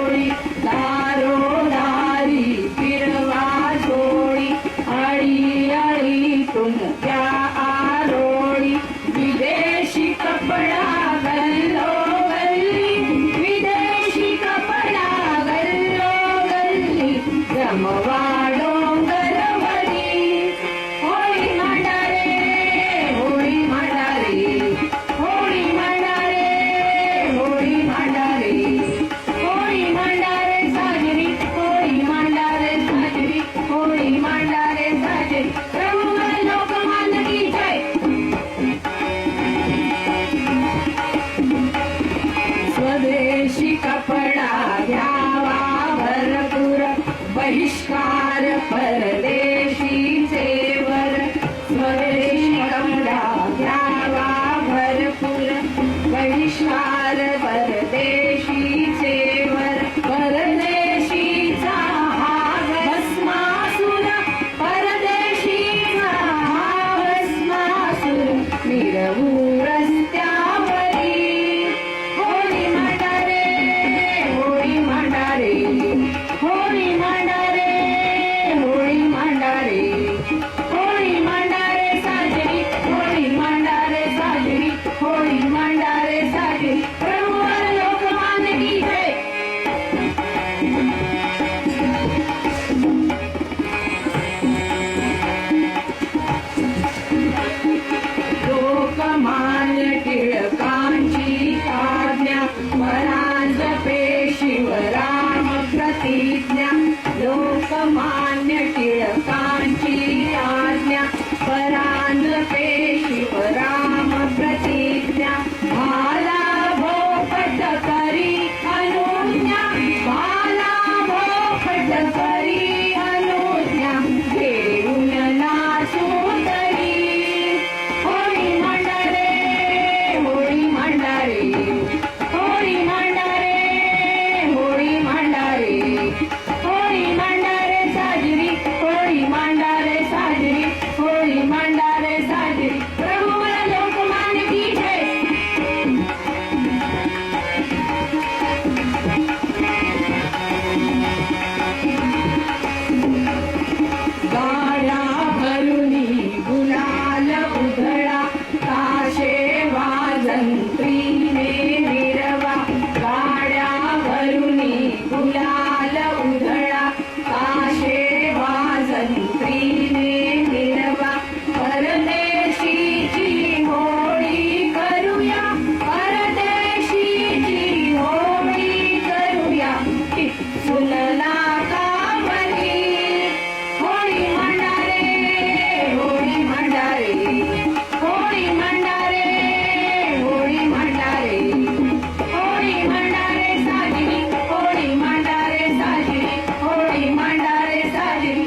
[SPEAKER 3] परिवार परदेशीचे वर स्वदेशी कपडा घ्यावा भरपूर बहिष्कार परदेशीचे वर परदेशीचा हा भस्मासुर परदेशीचा हा भस्मासुर मिरवू रस्त्यावरी होळी मांडारे होळी मांडारे होळी मांडारे होळी मांडारे होळी मांडारे साजरी होळी मांडारे साजरी होळी मांडारे साजरी प्रभुवर लोकमान्य की जय लोकमान्य टिळकांची आज्ञा परांजपे शिवराम प्रतिज्ञा लोकमान्य टिळकांची आज्ञा परांजपे शिवराम प्रतिज्ञा भाला भोपट करी अनुज्ञा भाला भोपट करी अनुज्ञा घेऊन नाचू तरी होळी मांडारे होळी मांडारे होळी मांडारे होळी मांडारे होळी मांडारे साजरी होळी मांडारे साजरी होळी मांडारे साजरी प्रभुवर लोकमान्य की जय गाड्या भरुनी गुलाल उधळा काशे वाजंत्रीने मिरवा गाड्या भरुनी गुलाल उधळा काशे वाजंत्रीने मिरवा परदेशीची होळी करूया परदेशीची होळी करूया सुलला कामरी होळी मांडारे होळी मांडारे होळी मांडारे होळी मांडारे होळी मांडारे साजरी होळी मांडारे साजरी होळी मांडारे साजरी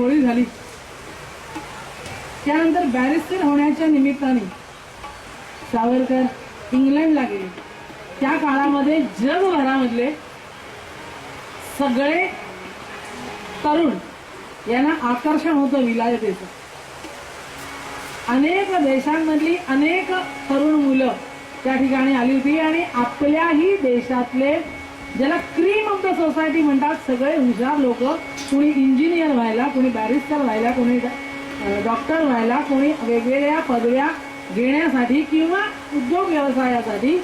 [SPEAKER 1] होळी झाली. त्यानंतर बॅरिस्टर होण्याच्या निमित्ताने सावरकर इंग्लंडला गेले. त्या काळामध्ये जगभरामधले सगळे तरुण यांना आकर्षण होतं विलायतेचं. अनेक देशांमधली अनेक तरुण मुलं त्या ठिकाणी आली होती आणि आपल्याही देशातले ज्याला क्रीम ऑफ द सोसायटी म्हणतात सगळे हुशार लोक, कोणी इंजिनियर व्हायला, कोणी बॅरिस्टर व्हायला, कोणी डॉक्टर व्हायला, कोणी वेगवेगळ्या पदव्या घेण्यासाठी किंवा उद्योग व्यवसायासाठी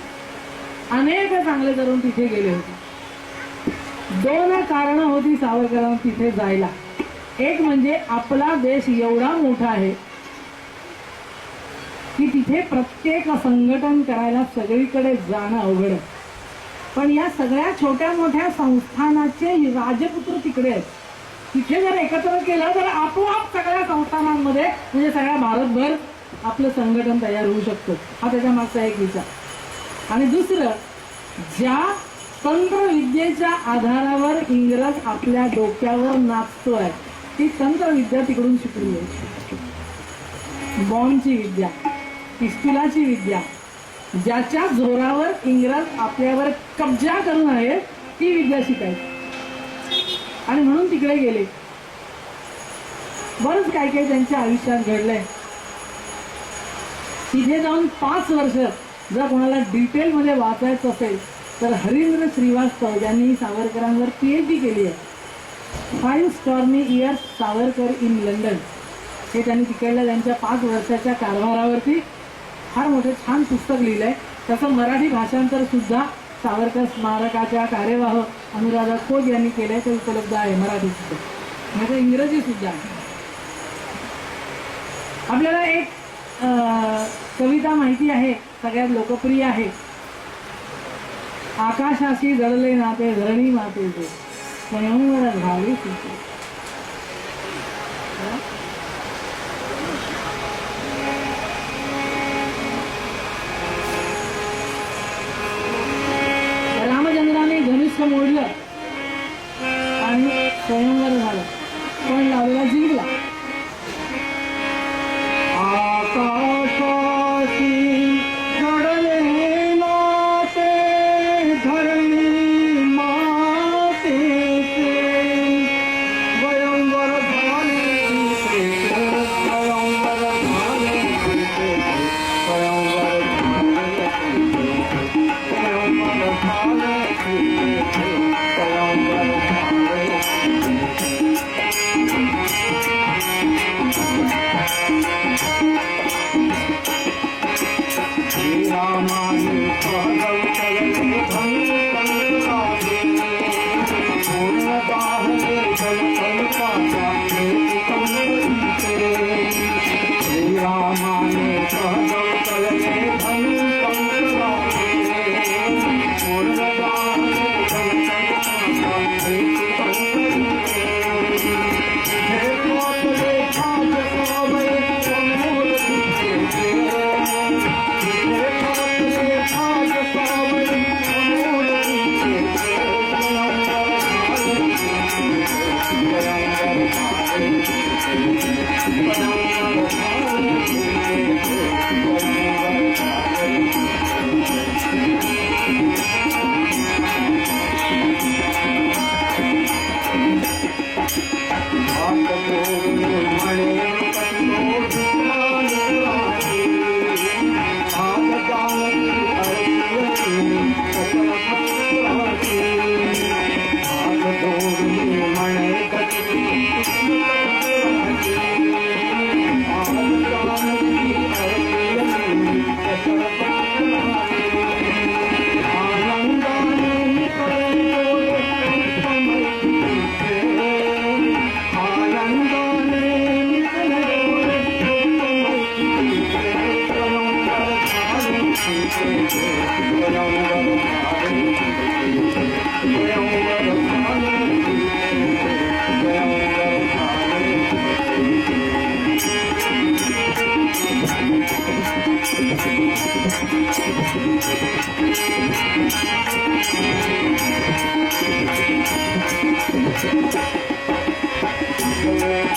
[SPEAKER 1] अनेक चांगले तरुण तिथे गेले होते. 2 कारणं होती सावरकरांना तिथे जायला. एक म्हणजे आपला देश एवढा मोठा आहे की तिथे प्रत्येक संघटन करायला सगळीकडे जाणं अवघड आहे. पण या सगळ्या छोट्या मोठ्या संस्थानाचे राजपुत्र तिकडे आहेत. तिथे जर एकत्र केलं तर आपोआप सगळ्या संस्थानांमध्ये म्हणजे सगळ्या भारतभर आपलं संघटन तयार होऊ शकतं. हा त्याच्या मागचा एक विचार. आणि दुसरं, ज्या तंत्रविद्येच्या आधारावर इंग्रज आपल्या डोक्यावर नाचतोय ती तंत्रविद्या तिकडून शिकली आहे. बॉम्बची विद्या, पिस्तुलाची विद्या, ज्याच्या जोरावर इंग्रज आपल्यावर कब्जा करून आहे ती विद्या शिकायची. आणि म्हणून तिकडे गेले. बरंच काय काय त्यांच्या आयुष्यात घडलंय. तिथे जाऊन 5 वर्ष जर कोणाला डिटेलमध्ये वाचायचं असेल तर हरिंद्र श्रीवास्तव ज्यांनी सावरकरांवर PhD केली आहे, 5 stormy years Savarkar in London, हे त्यांनी तिकडल्या त्यांच्या 5 वर्षाच्या कारभारावरती फार मोठं छान पुस्तक लिहिलंय. त्याचं मराठी भाषांतर सुद्धा सावरकर स्मारकाच्या कार्यवाह अनुराधा खोत यांनी केलंय, ते उपलब्ध आहे मराठी पुस्तक, म्हणजे इंग्रजी सुद्धा आहे. आपल्याला एक कविता माहिती आहे, सगळ्यात लोकप्रिय आहे. आकाशाशी जळले नाते धरणी मातेचे स्वयंवर झाले सुटे. रामचंद्राने धनुष्य मोडलं आणि स्वयंवर झालं, पण लावलेला जिंकला.
[SPEAKER 2] आकाशाशी जळले नाते धरणी मातेचे स्वयंवर झाले सुटे, स्वयंवर झाले सुटे, स्वयंवर झाले सुटे, स्वयंवर झाले सुटे, स्वयंवर झाले रामाने सहगवतले धनुकंकाचे पूर्ण दाहले जलकल्पाचा कंकरीचे. श्रीरामाने सहगवतले धनुकंकाचे पूर्ण दाहले जलकल्पाचा कंकरीचे. हे वाटले भाज सवय समोर दिसेचे.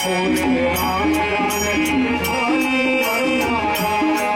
[SPEAKER 2] राम जानकी धारी वरमाला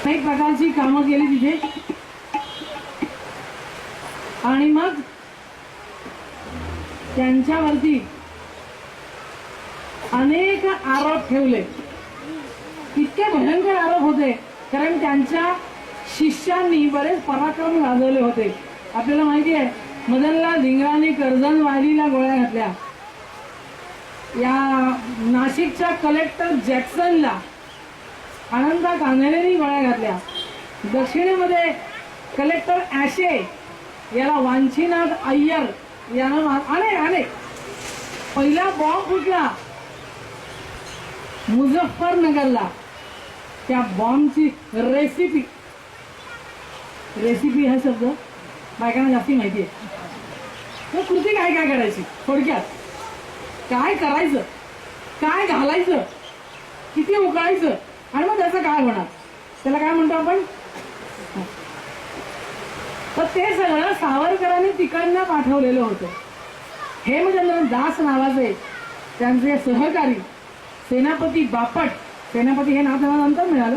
[SPEAKER 1] अनेक प्रकारची कामं केली तिथे आणि मग त्यांच्यावरती अनेक आरोप ठेवले. इतके भयंकर आरोप होते कारण त्यांच्या शिष्यांनी बरेच पराक्रम गाजवले होते. आपल्याला माहिती आहे मदनला धिंगराने कर्जनवाडीला गोळ्या घातल्या. या नाशिकच्या कलेक्टर जॅक्सनला आनंदा कानडेंनी गोळ्या घातल्या. दक्षिणेमध्ये कलेक्टर ॲशे याला वांचीनाथ अय्यर यानं अनेक पहिला बॉम्ब फुटला मुझफ्फरनगरला. त्या बॉम्बची रेसिपी हा शब्द बायकांना जास्ती माहिती आहे. तर कृती काय काय करायची थोडक्यात काय करायचं काय घालायचं किती उकळायचं आणि मग त्याचं काय होणार त्याला काय म्हणतो आपण. तर ते सगळं सावरकरांनी तिकडनं पाठवलेलं होतं. हेमचंद्र दास नावाचे त्यांचे सहकारी सेनापती बापट, सेनापती हे नाव त्यांना नंतर मिळालं.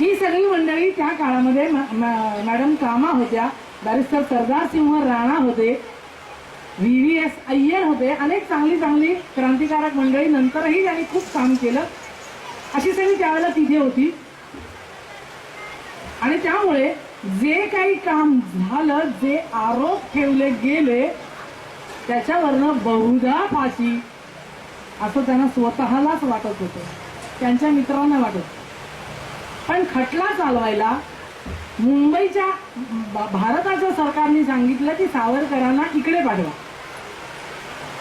[SPEAKER 1] ही सगळी मंडळी त्या काळामध्ये मॅडम कामा होत्या, बॅरिस्टर सरदार सिंह राणा होते, VVS अय्यर होते, अनेक चांगली क्रांतिकारक मंडळी. नंतरही त्यांनी खूप काम केलं. अशी सगळी त्यावेळेला तिथे होती आणि त्यामुळे जे काही काम झालं जे आरोप ठेवले गेले त्याच्यावरनं बहुधा फाशी असं त्यांना स्वतःलाच वाटत होतं, त्यांच्या मित्रांना वाटत. पण खटला चालवायला मुंबईच्या भारताच्या सरकारने सांगितलं की सावरकरांना इकडे पाठवा.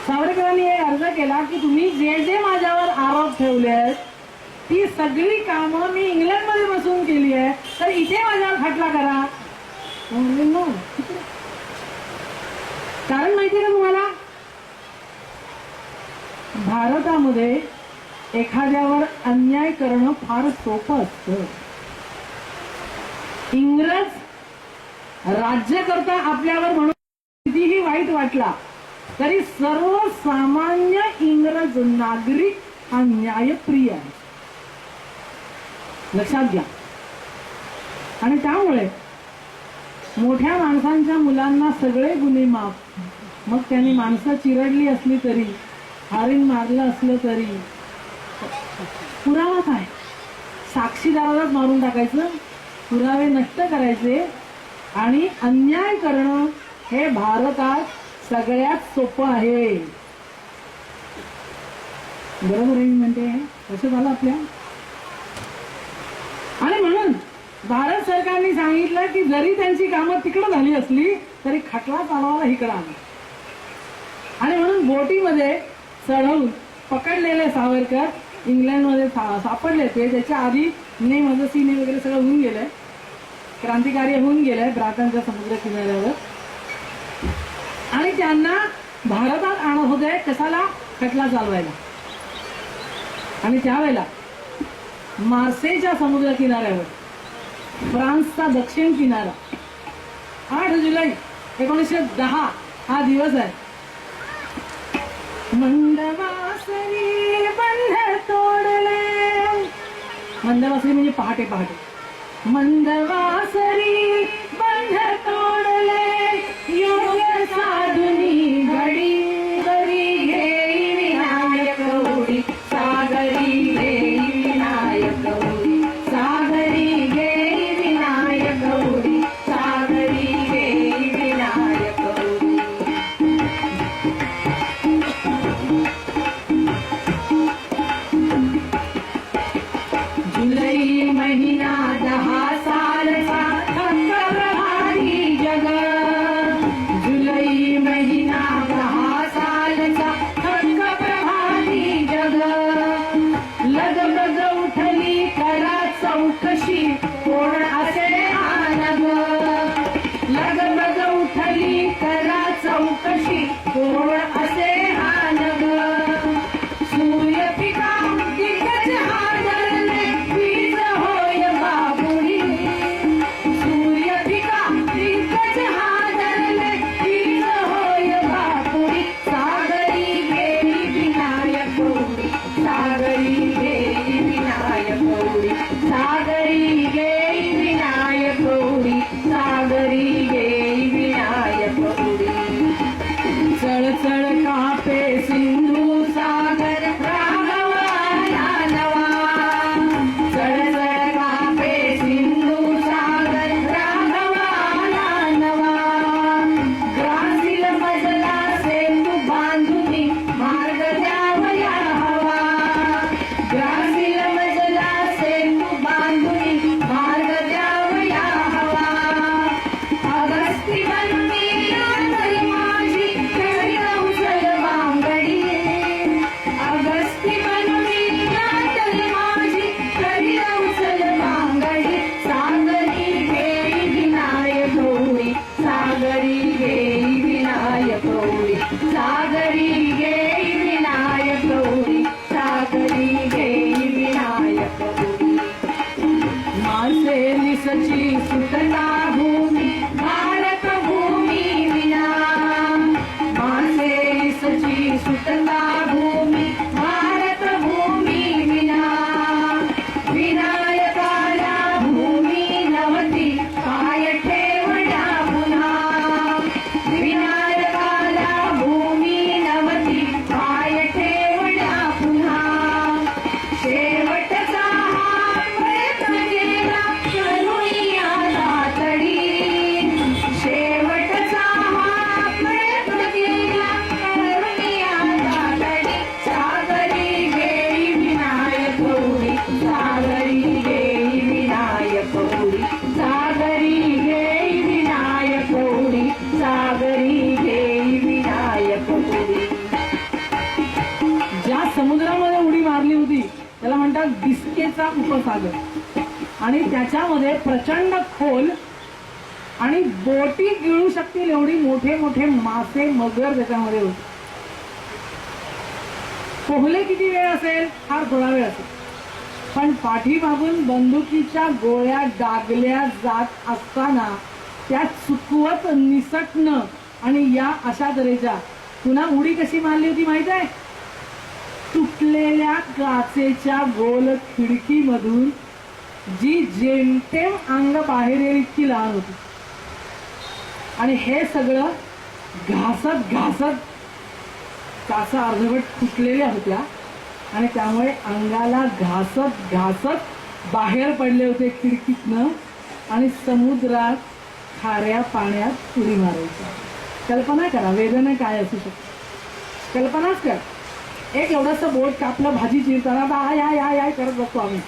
[SPEAKER 1] सावरकरांनी हे अर्ज केला की तुम्ही जे जे माझ्यावर आरोप ठेवले आहेत ती सगळी कामं मी इंग्लंडमध्ये बसून केली आहे तर इथे माझ्यावर खटला करा. कारण माहितीये का तुम्हाला भारतामध्ये एखाद्यावर अन्याय करणं फार सोपं असतं. इंग्रज राज्यकर्ता आपल्यावर म्हणून कितीही वाईट वाटला तरी सर्वसामान्य इंग्रज नागरिक हा न्यायप्रिय आहे, लक्षात घ्या. आणि त्यामुळे मोठ्या माणसांच्या मुलांना सगळे गुन्हे माफ. मग त्यांनी माणसं चिरडली असली तरी हरिण मारलं असलं तरी पुरावा काय, साक्षीदारालाच मारून टाकायचं, पुरावे नष्ट करायचे आणि अन्याय करणं हे भारतात सगळ्यात सोपं आहे. बरोबर आहे मी म्हणते, कसं झालं आपल्या. आणि म्हणून भारत सरकारने सांगितलं की जरी त्यांची कामं तिकडं झाली असली तरी खटला चालवायला इकडं आला. आणि म्हणून बोटीमध्ये चढवून पकडलेले सावरकर इंग्लंडमध्ये सापडले. ते त्याच्या आधी माझं सीने वगैरे सगळं होऊन गेलंय, क्रांतिकार्य होऊन गेलंय ब्रातांच्या समुद्र किनाऱ्यावर. आणि त्यांना भारतात आणत होते कशाला, खटला चालवायला. आणि त्यावेळेला मार्सेच्या समुद्र किनाऱ्यावर फ्रान्सचा दक्षिण किनारा 8 जुलै 1910 हा दिवस आहे. मंदवासरी बंध तोडले, मंदवासरी म्हणजे पहाटे पहाटे. मंदवासरी बंध तोडले
[SPEAKER 3] चौकशी कोण असे हा नग सूर्य पिका दिग्गज हादरले वीज होय बाबुडी सूर्य पिका दिग्गज हादरले वीज होय बाबुडी सागरी गेली विनायक गौरी सागरी गेली विनायक गौरी सागरी गेली विनायक गौरी सागरी गेली विनायक गौरी
[SPEAKER 1] चळचळ कापे सिंधू
[SPEAKER 3] सागर राघवाला नवा चळचळ कापे सिंधू सागर राघवाला नवा ग्रासील मजला सेतू बांधुनी मार्ग द्यावया हवा ग्रासील मजला सेतू बांधुनी मार्ग द्यावया हवा अगस्ती बनवी तरी माझी खेळी उचल बांगडी अगस्ती बनवी तरी माझी खेळी उचल बांगडी सागरी गेली विनायक गौरी सागरी गेली विनायक गौरी सागरी गेली विनायक गौरी सागरी गेली विनायक गौरी
[SPEAKER 1] मासे निसची
[SPEAKER 3] सुतला भूमी भारत भूमी विना मासे सची सुतला भूमी भारत भूमी विना विनायकाला भूमी नवती पाय ठेवण्या पुन्हा विनायकाला भूमी नवती पाय ठेवण्या पुन्हा शेवटचा हा प्रयत्न केला करूया दातडी शेवटचा हा प्रयत्न केला करूया दातडी सागरी गेली विनायक गौरी सागरी गेली विनायक गौरी सागरी गेली विनायक गौरी सागरी गेली विनायक गौरी
[SPEAKER 1] ज्या समुद्रामध्ये उडी मारली होती त्याला म्हणतात बिस्केचा उपसागर आणि त्याच्यामध्ये प्रचंड खोल आणि बोटी गिळू शकतील एवढी मोठे मोठे मासे मगर त्याच्यामध्ये होते. पोहले किती वेळ असेल फार थोडा वेळ असेल पण पाठीमागून बंदुकीच्या गोळ्या डागल्या जात असताना त्या चुकवत निसटणं आणि या अशा तऱ्हेच्या पुन्हा उडी कशी मारली होती माहित आहे तुटलेल्या काचेच्या गोल खिडकीमधून जी जेमतेम अंग बाहेर येईल इतकी लहान होती आणि हे सगळं घासत घासत काचा अर्धवट फुटलेल्या होत्या आणि त्यामुळे अंगाला घासत घासत बाहेर पडले होते खिडकीतनं आणि समुद्रात खाऱ्या पाण्यात उडी मारायच्या. कल्पना करा वेदना काय असू शकते कल्पनाच कर. एक एवढंसं बोट कापलं भाजी चिरताना आय आय आय आय करत बसतो आम्ही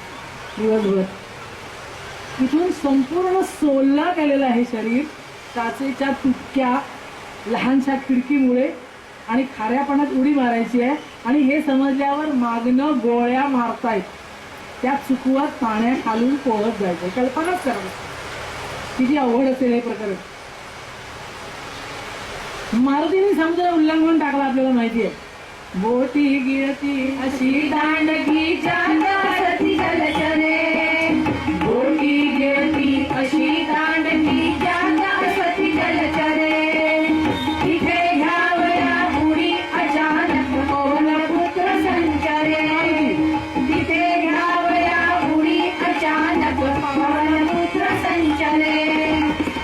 [SPEAKER 1] दिवसभर. तिथून संपूर्ण सोलला गेलेलं आहे शरीर काचेच्या तुटक्या लहानशा खिडकीमुळे आणि खाऱ्या पाण्यात उडी मारायची आहे आणि हे समजल्यावर मागणं गोळ्या मारतायत त्या चुकवत पाण्याखालून पोहत जायचं. कल्पनाच करा किती अवघड असेल हे प्रकरण. मारुतीने समुद्र उल्लंघन टाकलं आपल्याला माहिती आहे. बोटी गिळती
[SPEAKER 3] अशी दांडगी जाती जलचरे बोटी गिळती अशी दांडगी जाती जलचरे तिथे घ्यावया उडी अचानक पवनपुत्र संचरे तिथे घ्यावया उडी अचानक पवनपुत्र संचरे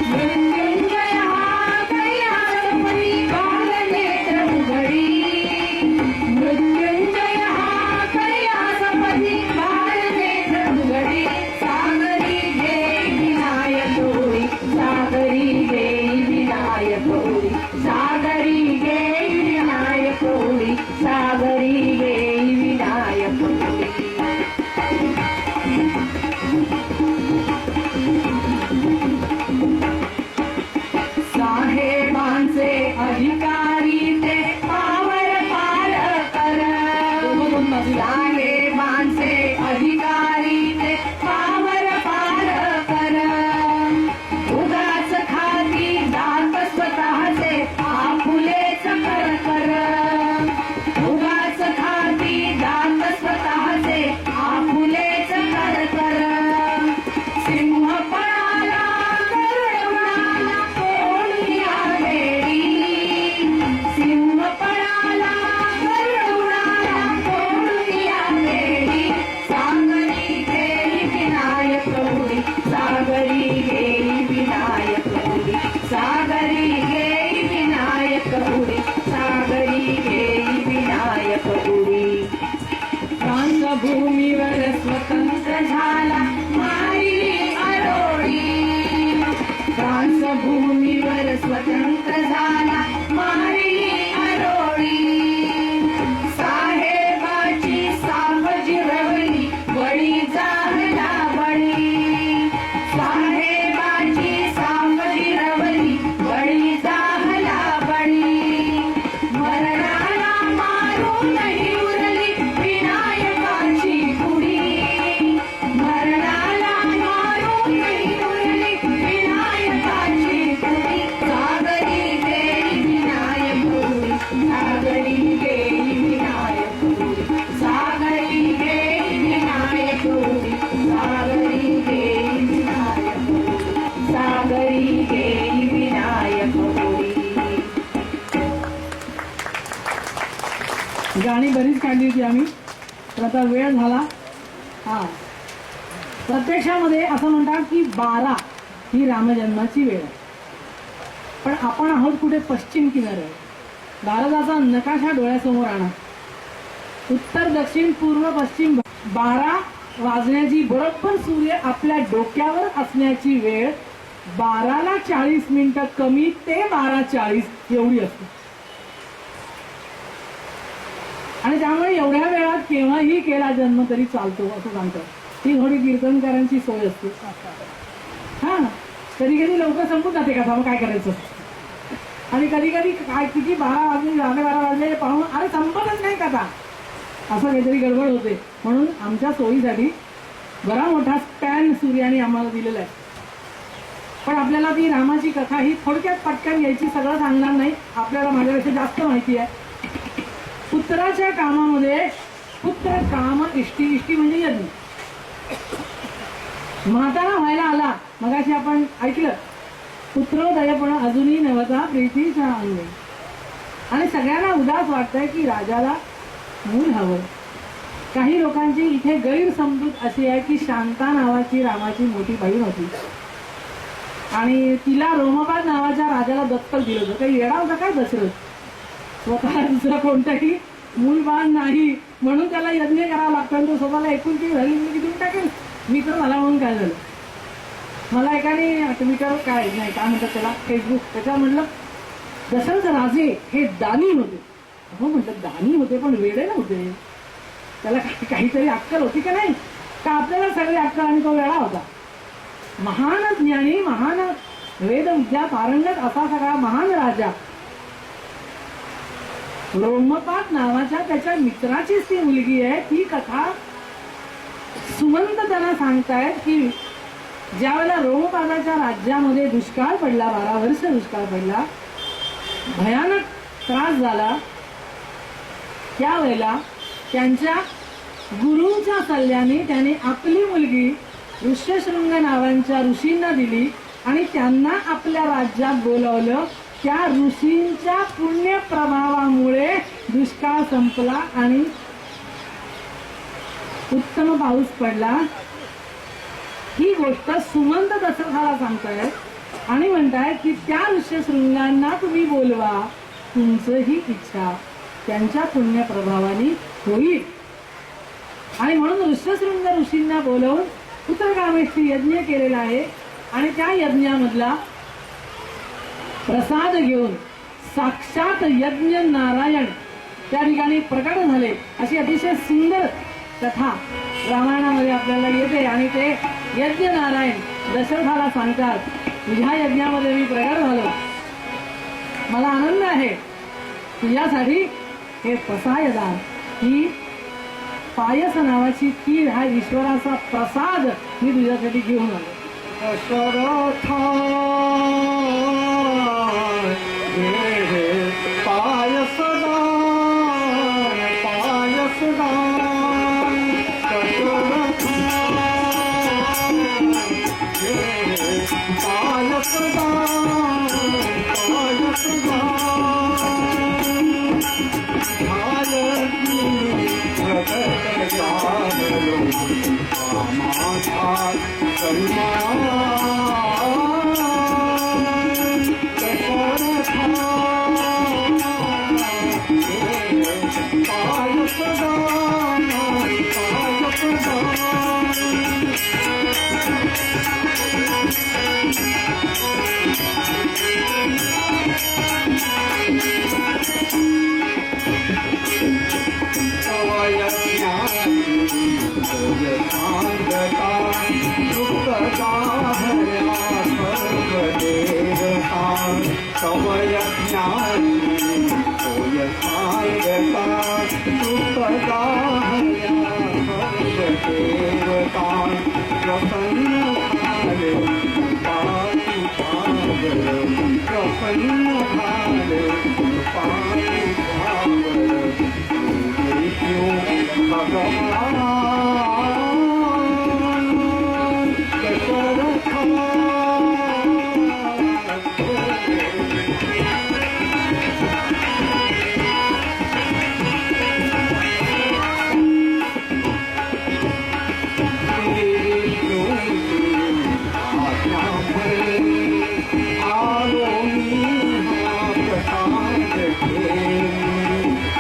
[SPEAKER 3] मृत्युंजय हा कैलासपती बालनेत्र उघडी मृत्युंजय हा कैलासपती
[SPEAKER 1] गाणी बरीच काढली होती आम्ही, तर आता वेळ झाला. हा, प्रत्यक्षामध्ये असं म्हणतात की 12 ही रामजन्माची वेळ आहे, पण आपण आहोत कुठे पश्चिम किनाऱ्यावर. भारताचा नकाशा डोळ्यासमोर आणा. उत्तर दक्षिण पूर्व पश्चिम 12 वाजण्याची बरोबर सूर्य आपल्या डोक्यावर असण्याची वेळ 12ला 40 मिनिटं कमी ते 12:40 एवढी असते. आणि त्यामुळे एवढ्या वेळात केव्हाही केला जन्म तरी चालतो असं सांगतात. ती थोडी कीर्तनकारांची सोय असते. हा, कधी कधी लवकर संपून जाते कथा, मग काय करायचं. आणि कधी कधी काय किती 12 वाजले 12:30 वाजले पाहून अरे संपतच नाही कथा, असं काहीतरी गडबड होते. म्हणून आमच्या सोयीसाठी बरा मोठा स्पॅन सूर्याने आम्हाला दिलेला आहे. पण आपल्याला ती रामाची कथा ही थोडक्यात पटकन यायची, सगळं सांगणार नाही, आपल्याला माझ्यापेक्षा जास्त माहिती आहे. पुत्राच्या कामामध्ये पुत्र काम इष्टी, इष्टी म्हणजे यज्ञ. म्हातारा व्हायला आला, मगाशी आपण ऐकलं, पुत्रोदय पण अजूनही नवता प्रीतीच्या अंगे. आणि सगळ्यांना उदास वाटतंय की राजाला मूल हवं. काही लोकांची इथे गैरसमजूत अशी आहे की शांता नावाची रामाची मोठी बहीण होती आणि तिला रोमपाद नावाच्या राजाला दत्तक दिलं होतं. काही येडा होता काय दशरथ, स्वतः दुसरं कोणतंही मूलबाळ नाही म्हणून त्याला यज्ञ करावा लागतो. आणि तो स्वतःला एकुलती झाली मी देऊन टाकेल, मी तर मला म्हणून काय झालं. मला एकाने ट्विटर काय नाही काय म्हणतात त्याला, फेसबुक, त्याच्यावर म्हटलं दशरथ राजे हे दानी होते. हो म्हटलं दानी होते पण वेडे नव्हते, त्याला काहीतरी अक्कल होती का नाही, का आपल्याला सगळी अक्कल आणि तो वेळा होता. महान ज्ञानी, महान वेदविद्या पारंगत असा सगळा महान राजा रोमपाद नावाच्या त्याच्या मित्राचीच ती मुलगी आहे. ती कथा सुमंत त्यांना सांगतायत की ज्या वेळेला रोमपादाच्या राज्यामध्ये दुष्काळ पडला, 12 वर्ष दुष्काळ पडला, भयानक त्रास झाला, त्यावेळेला त्यांच्या गुरूंच्या सल्ल्याने त्याने आपली मुलगी ऋष्यशृंग नावांच्या ऋषींना दिली आणि त्यांना आपल्या राज्यात बोलावलं. त्या ऋषींच्या पुण्य प्रभावामुळे दुष्काळ संपला आणि उत्तम पाऊस पडला. ही गोष्ट सुमंत दशरथाला सांगतायत आणि म्हणतायत की त्या ऋष्यशृंगांना तुम्ही बोलवा, तुमचंही इच्छा त्यांच्या पुण्य प्रभावाने होईल. आणि म्हणून ऋष्यशृंग ऋषींना बोलवून पुत्रकामेष्ठी यज्ञ केलेला आहे. आणि त्या यज्ञामधला प्रसाद घेऊन साक्षात यज्ञ नारायण त्या ठिकाणी प्रकट झाले. अशी अतिशय सुंदर कथा रामायणामध्ये आपल्याला येते. आणि ते यज्ञ नारायण दशरथाला सांगतात, तुझ्या यज्ञामध्ये मी प्रकट झालो, मला आनंद आहे, तुझ्यासाठी हे पसायदान, ही पायस नावाची खीर, हा ईश्वराचा प्रसाद मी तुझ्यासाठी घेऊन आलो.
[SPEAKER 2] दशरथा घे पायसदान, पायसदान, दशरथा घे पायसदान, पायसदान, भारती प्रगट जागलो आमाचा सन्मान.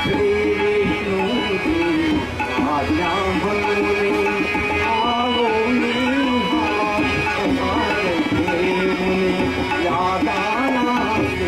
[SPEAKER 2] श्री विष्णूची आज्ञा म्हणून आवोनी हात घेऊन या दानाची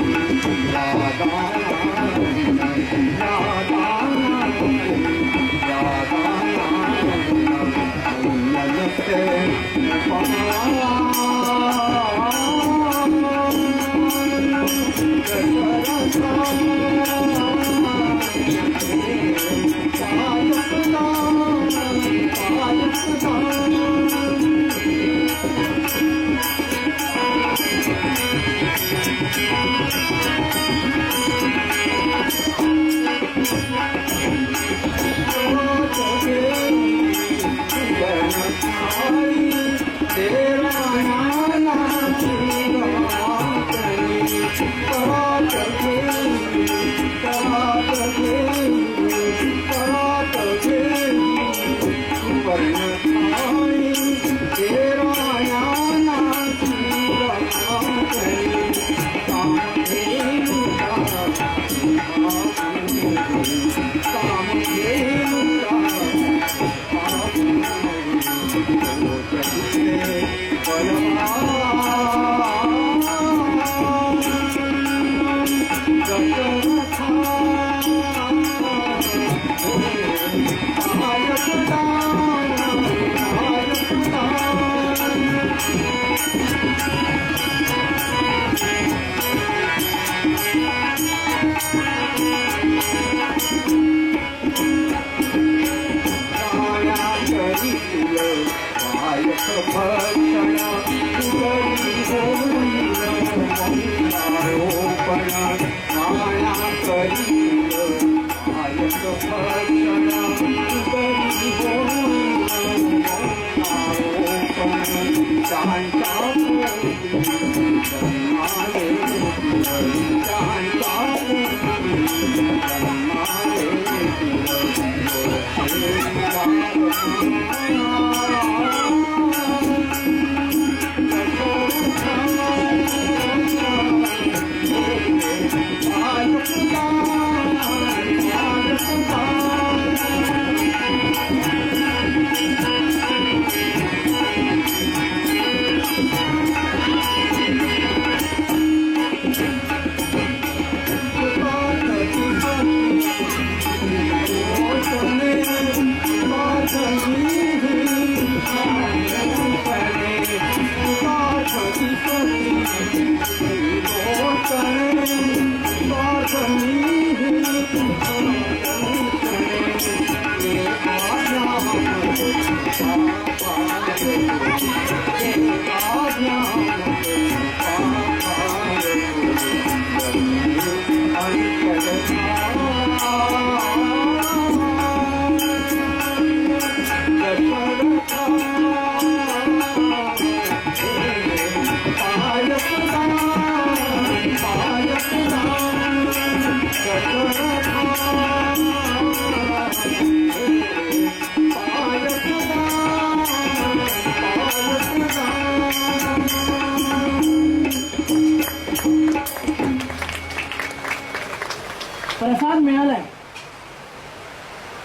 [SPEAKER 1] प्रसाद मिळालाय.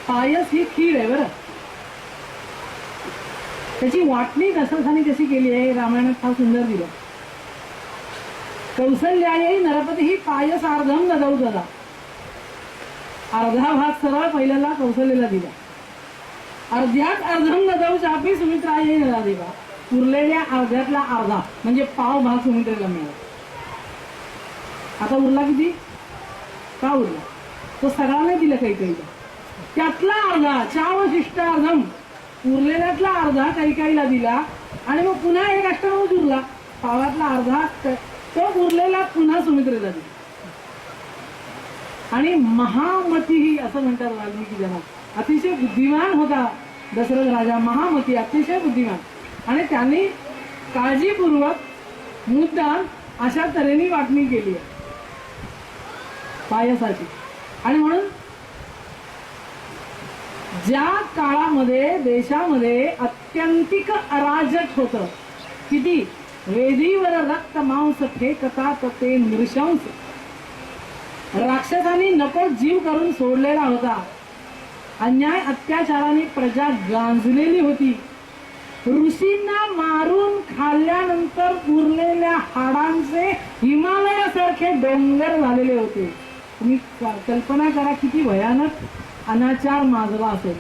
[SPEAKER 1] पायस ही खीर आहे बरं. त्याची वाटणी दशरथाने कशी केली आहे रामायणात फार सुंदर दिलं. कौसल्यायी नरपती ही पायस अर्धम ददौ ददा. अर्धा भाग सरळ पहिल्याला कौसल्याला दिला. अर्ध्यात अर्धम ददौ चापी सुमित्रायी नदा देवा. उरलेल्या अर्ध्यातला अर्धा म्हणजे पाव भाग सुमित्रेला मिळाला. आता उरला किती? का उरला? तो सगळ्यांना दिलं काही काही. त्यातला अर्धा चावशिष्ट अर्धम उरलेल्यातला अर्धा काही काहीला दिला आणि मग पुन्हा एक अष्टमच उरला. पावातला अर्धा तो उरलेला पुन्हा सुमित्रेला दिला. आणि महामती ही असं म्हणतात वाल्मिकी जन्म. अतिशय बुद्धिमान होता दशरथ राजा. महामती अतिशय बुद्धिमान. आणि त्यांनी काळजीपूर्वक मुद्दाम अशा तऱ्हेने वाटणी केली आहे पायसाची. आणि म्हणून ज्या काळामध्ये देशामध्ये अत्यंतिक अराजक होतं, किती वेदीवर रक्त मांस फेकतात ते नृशंस. राक्षसांनी नको जीव करून सोडलेला होता. अन्याय अत्याचाराने प्रजा गांजलेली होती. ऋषींना मारून खाल्ल्यानंतर उरलेल्या हाडांचे हिमालयासारखे डोंगर झालेले होते. तुम्ही कल्पना करा किती भयानक अनाचार माजला असेल.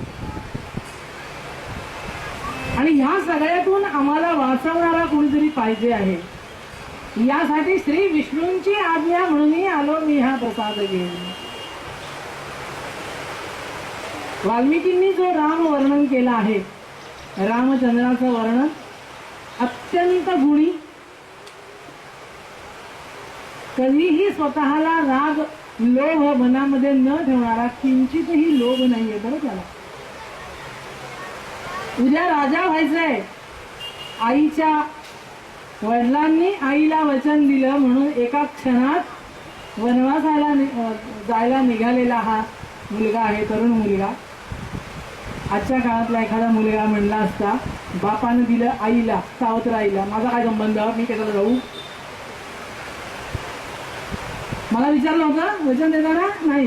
[SPEAKER 1] आणि ह्या सगळ्यातून आम्हाला वाचवणारा कोणीतरी पाहिजे आहे. यासाठी श्री विष्णूंची आज्ञा म्हणून आलो मी हा प्रसाद घेऊन. वाल्मिकींनी जो राम वर्णन केला आहे, रामचंद्राचं वर्णन अत्यंत गुणी, कधीही स्वतःला राग लोभ मनामध्ये न ठेवणारा, किंचितही लोभ नाहीये बरं त्याला. उद्या राजा व्हायचंय. आईच्या वडिलांनी आईला वचन दिलं म्हणून एका क्षणात वनवासाला जायला निघालेला हा मुलगा आहे, तरुण मुलगा. आजच्या काळातला एखादा मुलगा म्हणला असता, बापानं दिलं आईला, सावत्र आईला, माझा काय संबंध, मी कशाला जाऊ, मला विचारलं होतं वचन देताना नाही,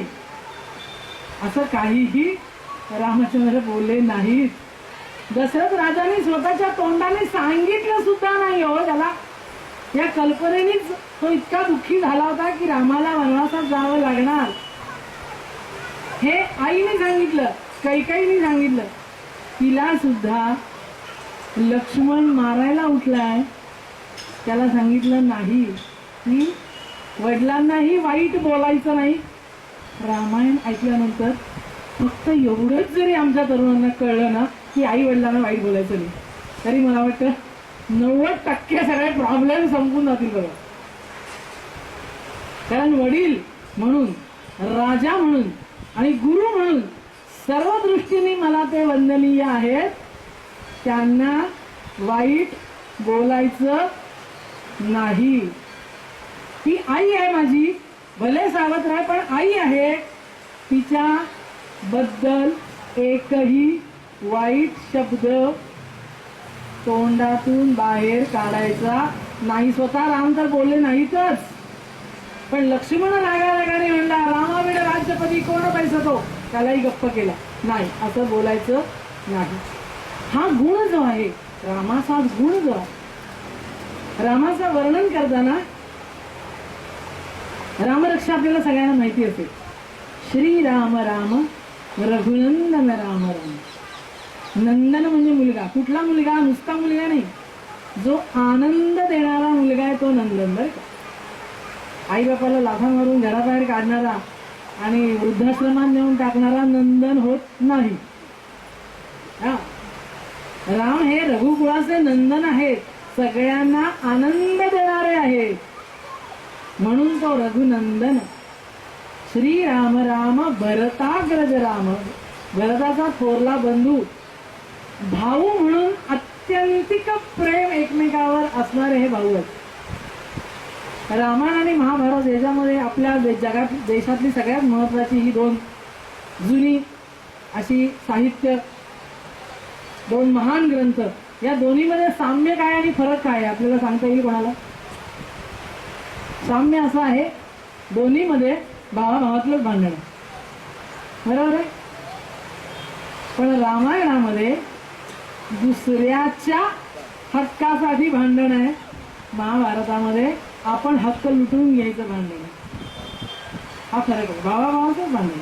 [SPEAKER 1] असं काहीही रामचंद्र बोलले नाहीत. दशरथ राजाने स्वतःच्या तोंडाने सांगितलं सुद्धा नाही हो त्याला. या कल्पनेनेच तो इतका दुःखी झाला होता की रामाला वनवासात जावं लागणार हे आईने सांगितलं, कैकेयीने सांगितलं. तिला सुद्धा लक्ष्मण मारायला उठलाय त्याला सांगितलं नाही की वडिलांनाही वाईट बोलायचं नाही. रामायण ऐकल्यानंतर फक्त एवढंच जरी आमच्या तरुणांना कळलं ना की आई वडिलांना वाईट बोलायचं नाही, तरी मला वाटतं 90% सगळे प्रॉब्लेम संपून जातील बघा. कारण वडील म्हणून, राजा म्हणून आणि गुरु म्हणून सर्व दृष्टीने मला ते वंदनीय आहेत. त्यांना वाईट बोलायचं नाही. ती आई आहे माझी, भले सावत्र आहे पण आई आहे. तिच्या बद्दल एकही वाईट शब्द तोंडातून बाहेर काढायचा नाही. स्वतः राम तर बोलले नाहीतच, पण लक्ष्मण रागाने म्हणला, रामाविड राज्यपदी कोण पैसतो, त्यालाही गप्प केला नाही, असं बोलायचं नाही. हा गुण जो आहे रामाचा, गुण जो आहे, रामाचं वर्णन करताना रामरक्षा आपल्याला सगळ्यांना माहिती असेल. श्री राम राम रघुनंदन राम राम. नंदन म्हणजे मुलगा. कुठला मुलगा? नुसता मुलगा नाही, जो आनंद देणारा मुलगा आहे तो नंदन. बरं का? आई बापाला लाथा मारून घराबाहेर काढणारा आणि वृद्धाश्रमात नेऊन टाकणारा नंदन होत नाही. राम हे रघुकुळाचे नंदन आहेत, सगळ्यांना आनंद देणारे आहेत, म्हणून तो रघुनंदन. श्री राम राम भरताग्रज राम. भरताचा थोरला बंधू, भाऊ म्हणून अत्यंतिक प्रेम एकमेकावर असणारे हे भाऊ आहेत. रामायण आणि महाभारत याच्यामध्ये आपल्या जगात, देशातली सगळ्यात महत्वाची ही दोन जुनी अशी साहित्य, दोन महान ग्रंथ. या दोन्हीमध्ये साम्य काय आणि फरक काय आपल्याला सांगता येईल कोणाला? साम्य असं आहे, दोन्हीमध्ये भावाभावातलंच भांडण आहे, बरोबर आहे. पण रामायणामध्ये दुसऱ्याच्या हक्कासाठी भांडण आहे, महाभारतामध्ये आपण हक्क लुटून घ्यायचं भांडण आहे. हा फरक आहे, भावाभावाचंच भांडण.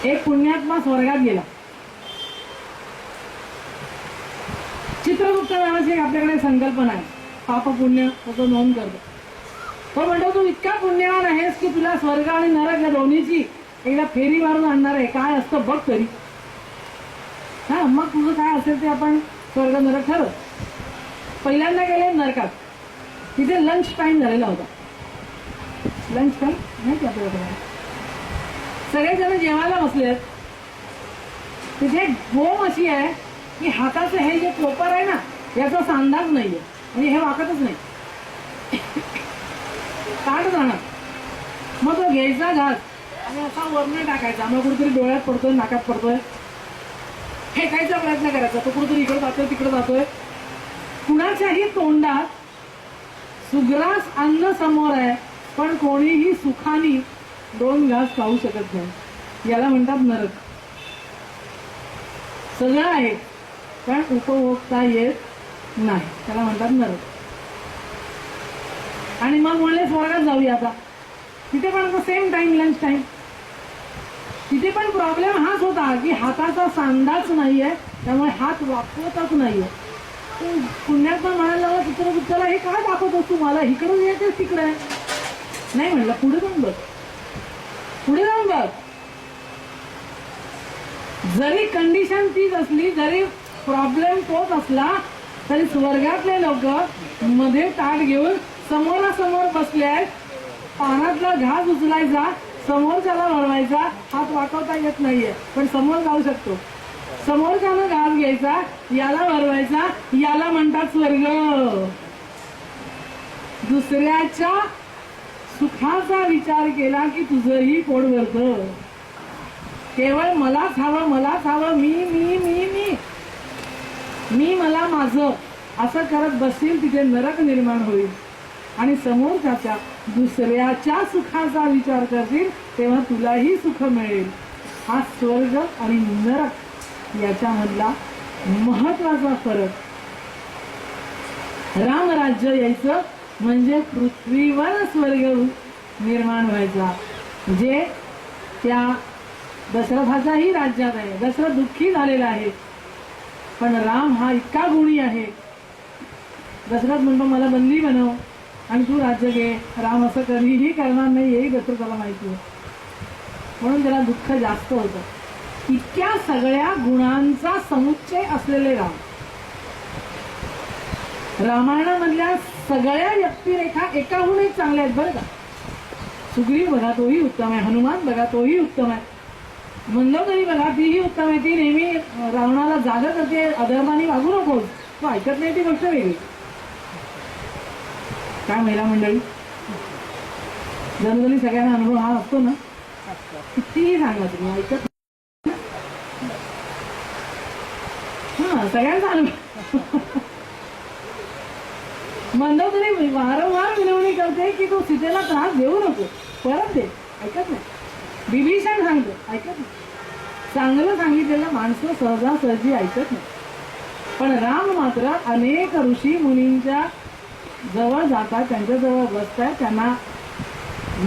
[SPEAKER 1] एक पुण्यात्मा स्वर्गात गेला. चित्रगुप्त नावाची एक आपल्याकडे संकल्पना आहे, पाप पुण्य त्याचं नोंद करतो. तो म्हणतो तू इतका पुण्यवान आहेस की तुला स्वर्ग आणि नरक या दोन्हीची एकदा फेरी मारून आणणार आहे, काय असतं बघ तरी. हा, मग तुझं काय असेल ते आपण स्वर्ग नरक ठरव. पहिल्यांदा गेले नरकात. तिथे लंच टाइम झालेला होता. लंच टाइम नाही का आपल्याला? सगळेजण जेवायला बसलेत. तिथे गोम अशी आहे की हाताचं हे जे कोपर आहे ना याचा अंदाज नाहीये, म्हणजे हे वाकतच नाही, काढ जाणार. मग तो घ्यायचा घास आणि असा वरनं टाकायचा. मग कुठेतरी डोळ्यात पडतोय, नाकात पडतोय, फेकायचा प्रयत्न करायचा. तो कुठेतरी इकडे जातोय, तिकडे जातोय. कुणाच्याही तोंडात सुग्रास अन्न समोर आहे पण कोणीही सुखाने 2 घास खाऊ शकत नाही. याला म्हणतात नरक. सगळं आहे पण उपभोगता येत नाही, त्याला म्हणतात नरक. आणि मग म्हणले स्वर्गात जाऊया आता. तिथे पण सेम टाइम, लंच टाइम. तिथे पण प्रॉब्लेम हाच होता की हाताचा सांधाच नाहीये, त्यामुळे हात वापरतच नाहीये. पुण्यात पण म्हणायला लागला चित्रगुप्ताला, हे काय दाखवतोस तू मला, इकडून येतेस तिकडे. नाही म्हणलं, पुढे जाऊन बघ, पुढे जाऊन बघ. जरी कंडिशन तीच असली, जरी प्रॉब्लेम तोच असला, तरी स्वर्गातले लोक मध्ये ताट घेऊन समोरासमोर बसले आहेत. पानातला घास उचलायचा, समोरच्याला वळवायचा, हात वाकवता येत नाहीये पण समोर जाऊ शकतो. समोरच्याला घास घ्यायचा, याला वळवायचा, याला म्हणतात स्वर्ग. दुसऱ्याच्या सुखाचा विचार केला की तुझंही पोट भरतं. केवळ मलाच हवं, मलाच हवं, मी मी मी मी मी मला माझं असं करत बसशील, तिथे नरक निर्माण होईल. आणि समोरच्या दुसऱ्याच्या सुखाचा विचार करशील तेव्हा तुलाही सुख मिळेल. हा स्वर्ग आणि नरक याच्यामधला महत्वाचा फरक. रामराज्य यायचं म्हणजे पृथ्वीवर स्वर्ग निर्माण व्हायचा, जे त्या दशरथाच्याही राज्यात आहे. दशरथ दुःखी झालेला आहे, पण राम हा इतका गुणी आहे. दशरथ म्हणतो मला बंदी बनव आणि तू राज्य घे. राम असं कधीही करणार नाही, हेही दशरथाला माहिती आहे, म्हणून त्याला दुःख जास्त होतं. इतक्या सगळ्या गुणांचा समुच्चय असलेले राम. रामायणामधल्या सगळ्या व्यक्तिरेखा एकाहून एक चांगल्या आहेत बरं का. सुग्रीव बघा तोही उत्तम आहे, हनुमान बघा तोही उत्तम आहे, मंदोदरी बघा तीही उत्तम आहे. ती नेहमी रावणाला जागा करते, अधर्माने वागू नकोस, तो ऐकत नाही, ती गोष्ट वेगळी. काय महिला मंडळी, जनरली सगळ्यांना अनुभव हा असतो ना, कितीही सांगा तुम्ही ऐकत. हा सगळ्यांचा अनुभव. मंदोदरी वारंवार विनवणी करते की तू सीतेला त्रास देऊ नको, परत दे, ऐकत नाही. विभीषण सांगतो, ऐकत नाही. चांगलं सांगितलेलं माणसं सहजासहजी ऐकत नाही. पण राम मात्र अनेक ऋषी मुनींच्या जवळ जातात, त्यांच्या जवळ बसतायत, त्यांना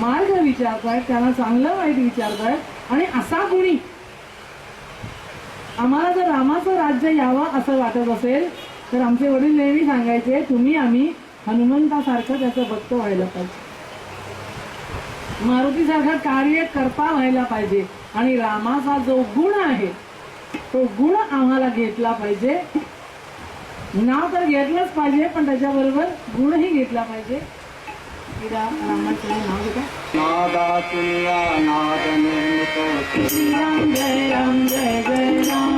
[SPEAKER 1] मार्ग विचारतायत, त्यांना चांगलं वाईट विचारतायत. आणि असा गुणी आम्हाला जर रामाचं राज्य यावं असं वाटत असेल तर आमचे वडील नेहमी सांगायचे, तुम्ही आम्ही हनुमंतासारखं त्याचं भक्त व्हायला पाहिजे, मारुतीसारखं कार्य करता व्हायला पाहिजे. आणि रामाचा जो गुण आहे तो गुण आम्हाला घेतला पाहिजे. नाव तर घेतलंच पाहिजे, पण त्याच्याबरोबर गुणही घेतला पाहिजे. रामाचं नाव घेता.
[SPEAKER 2] नादातुल्य नाद निर्मितो
[SPEAKER 1] श्रीराम जय राम जय जय राम.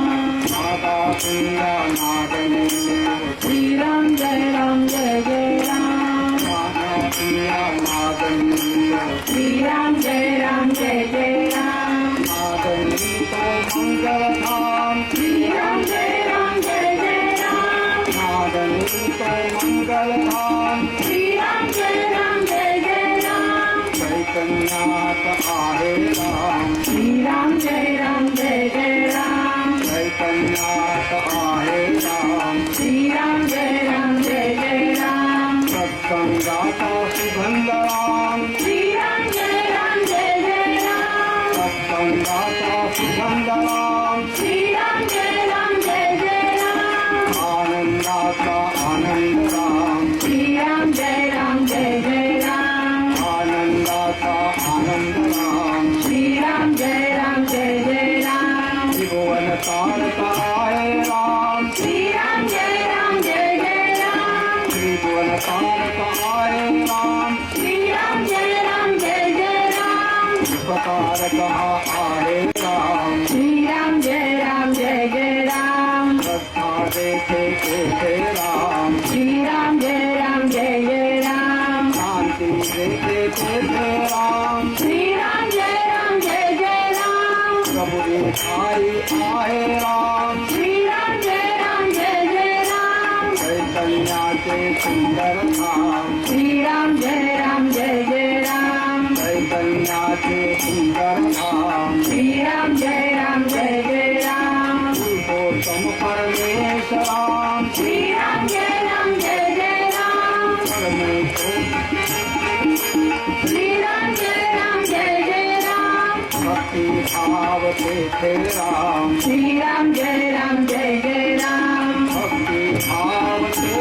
[SPEAKER 2] नादातुल्य नाद निर्मितो
[SPEAKER 1] श्रीराम जय राम जय जय राम.
[SPEAKER 2] नादातुल्य नाद निर्मितो
[SPEAKER 1] श्रीराम जय राम जय जय राम.
[SPEAKER 2] नाद निर्मितो मंगलधाम.
[SPEAKER 1] श्रीराम जय राम जय जय राम.
[SPEAKER 2] नाद निर्मितो मंगलधाम.
[SPEAKER 1] श्रीराम जय राम जय जय राम.
[SPEAKER 2] चैतन्यात आहे राम.
[SPEAKER 1] श्रीराम जय राम जय जय राम.
[SPEAKER 2] चैतन्यात आहे राम.
[SPEAKER 1] श्रीराम जय राम जय जय राम.
[SPEAKER 2] सत्संगाचा सुगंध राम.
[SPEAKER 1] श्रीराम जय राम जय जय राम.
[SPEAKER 2] सत्संगाचा सुगंध राम.
[SPEAKER 1] श्रीराम जय राम जय जय राम.
[SPEAKER 2] आनंदाचा आनंद राम.
[SPEAKER 1] श्रीराम जय राम जय जय राम.
[SPEAKER 2] आनंदाचा आनंद राम.
[SPEAKER 1] श्रीराम जय राम जय जय राम.
[SPEAKER 2] त्रिभुवन तारका आहे राम.
[SPEAKER 1] श्रीराम जय राम जय जय राम.
[SPEAKER 2] त्रिभुवन तारका आहे राम.
[SPEAKER 1] श्रीराम जय राम जय जय राम.
[SPEAKER 2] विपतारक आहे राम.
[SPEAKER 1] श्रीराम जय राम जय जय राम.
[SPEAKER 2] श्रद्धा देखे तेथे राम.
[SPEAKER 1] श्रीराम जय राम जय जय राम.
[SPEAKER 2] शांती देखे तेथे राम.
[SPEAKER 1] श्रीराम जय राम जय जय राम.
[SPEAKER 2] प्रभु दिखाई आहे राम.
[SPEAKER 1] श्रीराम जय राम जय जय राम.
[SPEAKER 2] चैतन्याचे सुंदर धाम.
[SPEAKER 1] श्रीराम जय राम जय जय राम.
[SPEAKER 2] ते सुंदर धाम
[SPEAKER 3] श्रीराम जय राम जय जय राम
[SPEAKER 2] पुरुषोत्तम परमेश्वराम
[SPEAKER 3] श्रीराम जय राम जय जय राम श्रीराम जय राम जय जय राम
[SPEAKER 2] भक्ति भाव ते राम
[SPEAKER 3] श्रीराम जय राम जय जय राम
[SPEAKER 2] भक्ति भाव ते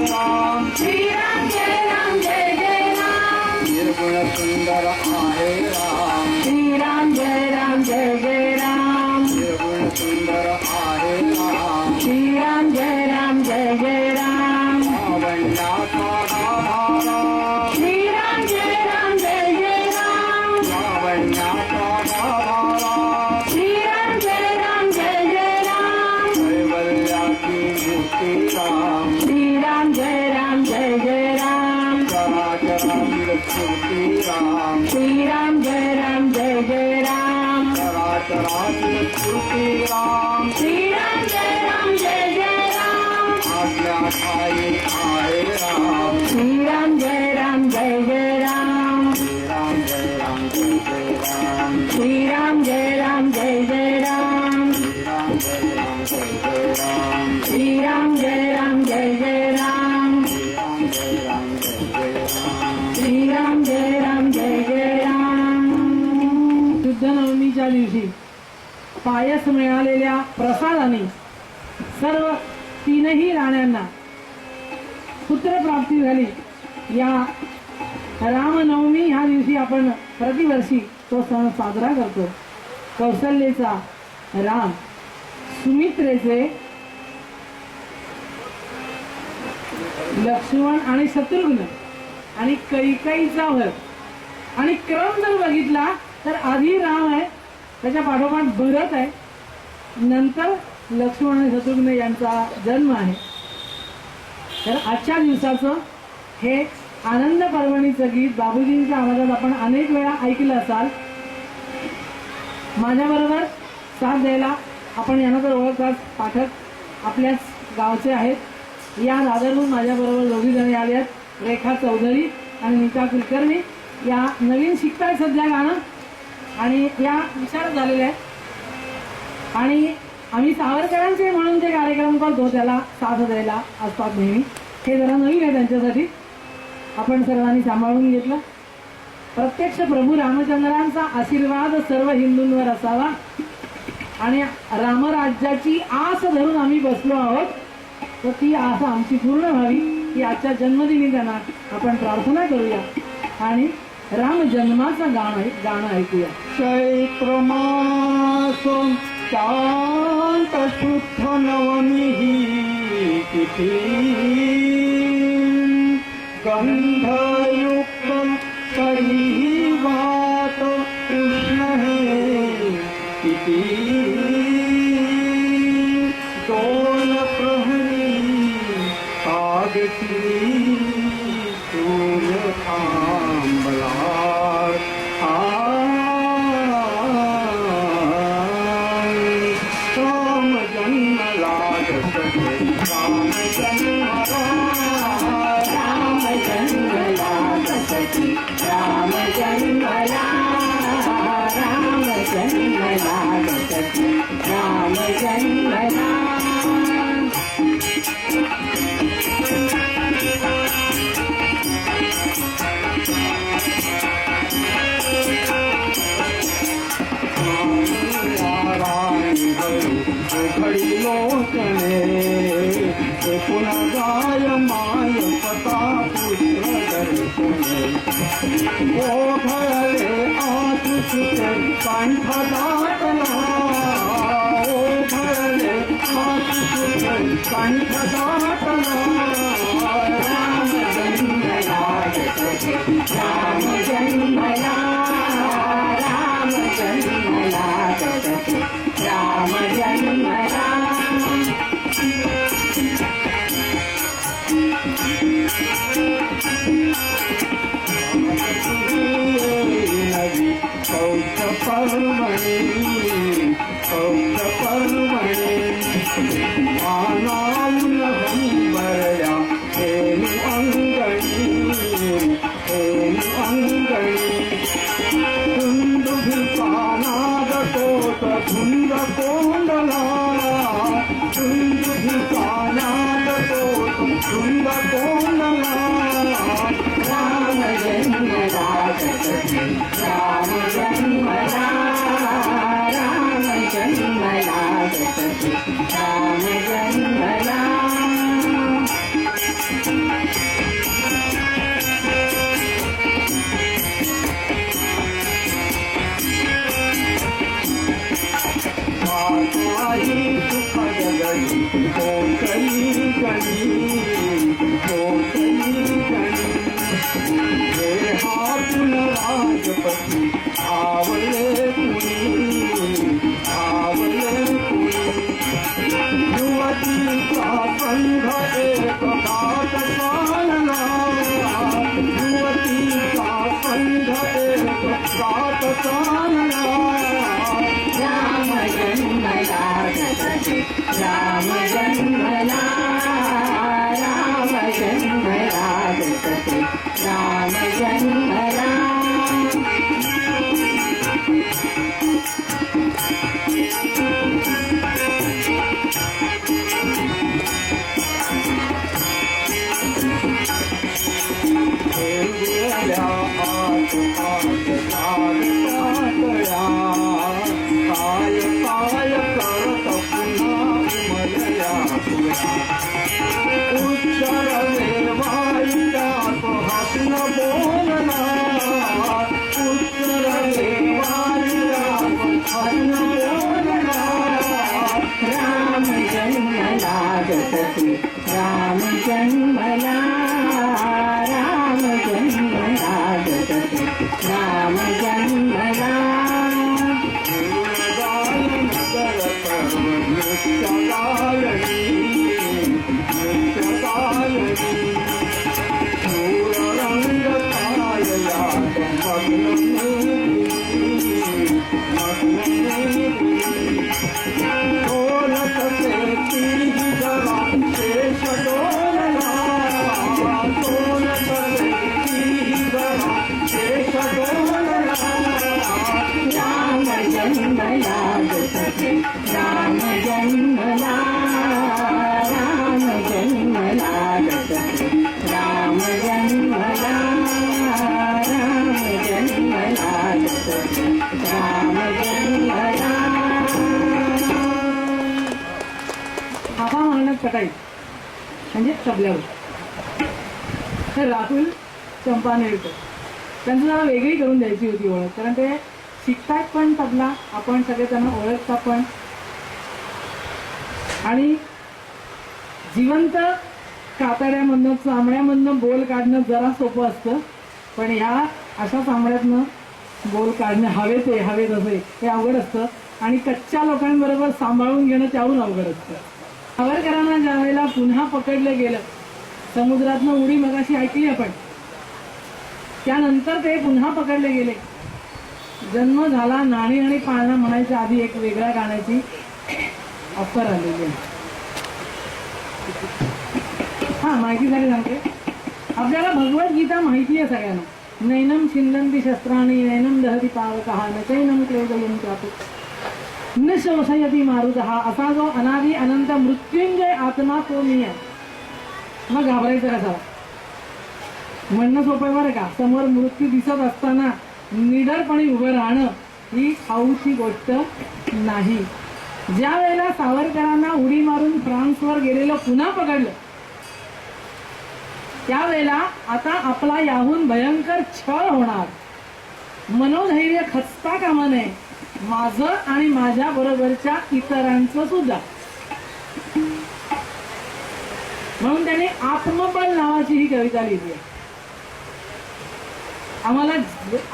[SPEAKER 2] राम
[SPEAKER 3] श्रीराम जय राम जय जय राम
[SPEAKER 2] निर्गुण सुंदर आहे राम
[SPEAKER 3] श्रीराम जय राम जय जय राम
[SPEAKER 2] निर्गुण सुंदर आहे राम
[SPEAKER 3] श्रीराम जय राम जय जय राम
[SPEAKER 2] लावण्याचा गाभारा
[SPEAKER 3] श्रीराम जय राम जय जय राम
[SPEAKER 2] लावण्याचा गाभारा
[SPEAKER 3] श्रीराम जय राम जय जय राम
[SPEAKER 2] कैवल्याची मूर्ती राम
[SPEAKER 3] श्रीराम जय राम जय जय राम
[SPEAKER 2] चराचरातील स्फूर्ती राम
[SPEAKER 3] श्रीराम जय राम जय जय राम
[SPEAKER 2] चराचरातील स्फूर्ती राम
[SPEAKER 3] श्रीराम जय राम जय जय राम
[SPEAKER 2] आज्ञा ठाई आहे राम
[SPEAKER 3] श्रीराम जय राम जय जय राम
[SPEAKER 2] श्रीराम जय राम जय जय राम
[SPEAKER 3] श्रीराम जय राम जय जय राम
[SPEAKER 2] श्रीराम जय राम जय जय राम
[SPEAKER 3] श्रीराम जय राम जय जय राम
[SPEAKER 2] श्रीराम जय राम जय जय राम
[SPEAKER 3] श्रीराम जय राम जय जय राम
[SPEAKER 1] शुद्ध नवमीच्या दिवशी पायस मिळालेल्या प्रसादाने सर्व तीनही राण्यांना पुत्रप्राप्ती झाली. या रामनवमी ह्या दिवशी आपण प्रतिवर्षी तो सण साजरा करतो. कौशल्येचा राम, सुमित्रेचे लक्ष्मण आणि शत्रुघ्न आणि कैकेयीचा भरत आणि क्रम जर बघितला तर आधी राम आहे, त्याच्या पाठोपाठ भरत आहे, नंतर लक्ष्मण आणि शत्रुघ्न यांचा जन्म आहे. तर आजच्या दिवसाचं हे आनंद पर्वणीचं गीत बाबूजींच्या आवाजात आपण अनेक वेळा ऐकलं असाल. माझ्याबरोबर साथ द्यायला आपण यांना तर ओळखताच, पाठक आपल्याच गावचे आहेत. या दादरहून माझ्याबरोबर दोघी जणी आले आहेत, रेखा चौधरी आणि नीता कुलकर्णी. या नवीन शिकतायत सध्या गाणं आणि या विशारद झालेल्या आहेत. आणि आम्ही सावरकरांचे म्हणून जे कार्यक्रम करतो त्याला साथ द्यायला असतात नेहमी. हे जरा नवीन आहे त्यांच्यासाठी, आपण सर्वांनी सांभाळून घेतलं. प्रत्यक्ष प्रभू रामचंद्रांचा आशीर्वाद सर्व हिंदूंवर असावा आणि रामराज्याची आस धरून आम्ही बसलो आहोत, तर ती आस आमची पूर्ण व्हावी ही आजच्या जन्मदिनी त्यांना आपण प्रार्थना करूया आणि राम जन्माचं गाणं ऐकूया.
[SPEAKER 2] चैत्र मास शांत शुद्ध नवमी ही तिथी गंधयुक्त तरी वात कृष्ण हे किती दोन प्रहरी कागती सूर्य थांबला राम जन्मला राम जन्मला
[SPEAKER 3] राम जन्मला गणपती राम जन्मला राम जन्मला गणपती राम जन्मला
[SPEAKER 2] घडी लोचने पुन्हा गाय माय पता पुत्र दर्शने ओ भले आसु सुते कंठ दाटला ओ भले आसु सुते कंठ दाटला
[SPEAKER 3] राम जन्मला गणपती राम जन्मला राम जन्मला गणपती राम जन्मला
[SPEAKER 2] नवी कौश पर्वणी आनाऊन हंबरल्या हेनु अंगणी
[SPEAKER 3] राम जन्मला राम जन्मला जगती राम जन्मला
[SPEAKER 2] माताई सुखद गली कोकली गली हे हातून राजपती आवले कुणी युवतीचा पंध एक घाट चालला युवतीचा पंध एक घाट चालला
[SPEAKER 3] राम जन्मला जगती राम जन्मला राम जन्मला जगती राम जन्मला
[SPEAKER 2] गेल्या आत कातया काय करत पुन्हा उमलल्या उच्चार देवाईच्या हसन बोलला उच्चार देवाईच्या हसन बोलला
[SPEAKER 3] राम जन्मला जगती राम जन्मला राम जन्मला जगती राम जन्मला राम जन्मला जगती राम जन्मला राम जन्मला जगती राम जन्मला राम जन्मला जगती राम जन्मला
[SPEAKER 1] आबा म्हणत कटाई म्हणजे तबल्यावर. तर राहुल चंपानेरकर त्यांचं जरा वेगळी करून द्यायची होती ओळख, कारण ते शिकतात पण तबला, आपण सगळे त्यांना ओळखता पण. आणि जिवंत कातड्यामधनं चांबड्यामधनं बोल काढणं जरा सोपं असतं, पण ह्या अशा चांबड्यातनं बोल काढणं हवे तसे हे अवघड असतं. आणि कच्च्या लोकांबरोबर सांभाळून घेणं त्याहून अवघड असतं. सावरकरांना ज्या वेळेला पुन्हा पकडलं गेलं समुद्रातनं उडी मगाशी ऐकली आपण, त्यानंतर ते पुन्हा पकडले गेले. जन्म झाला नाणी आणि पाळणा म्हणायच्या आधी एक वेगळ्या गाण्याची ऑफर आलेली आहे. हा माहितीसाठी सांगते, आपल्याला भगवद्गीता माहिती आहे सगळ्यांना. नैनम छिंदन्ति शस्त्राणि नैनम दहति पावकः न चैनम क्लेदयन्ति चापि न शोषयति मारुतः. असा जो अनादि अनंत मृत्युंजय आत्मा तो मी आहे. मग घाबरायचं कसा? म्हणणं सोपं आहे बरं का. समोर मृत्यू दिसत असताना निडरपणे उभं राहणं ही खाऊची गोष्ट नाही. ज्या वेळेला सावरकरांना उडी मारून फ्रान्सवर गेलेलं पुन्हा पकडलं, त्यावेळेला आता आपला याहून भयंकर छळ होणार. मनोधैर्य खचता कामा नये, माझं आणि माझ्या बरोबरच्या इतरांचं सुद्धा. म्हणून त्याने आत्मबल नावाची ही कविता लिहिली आहे. आम्हाला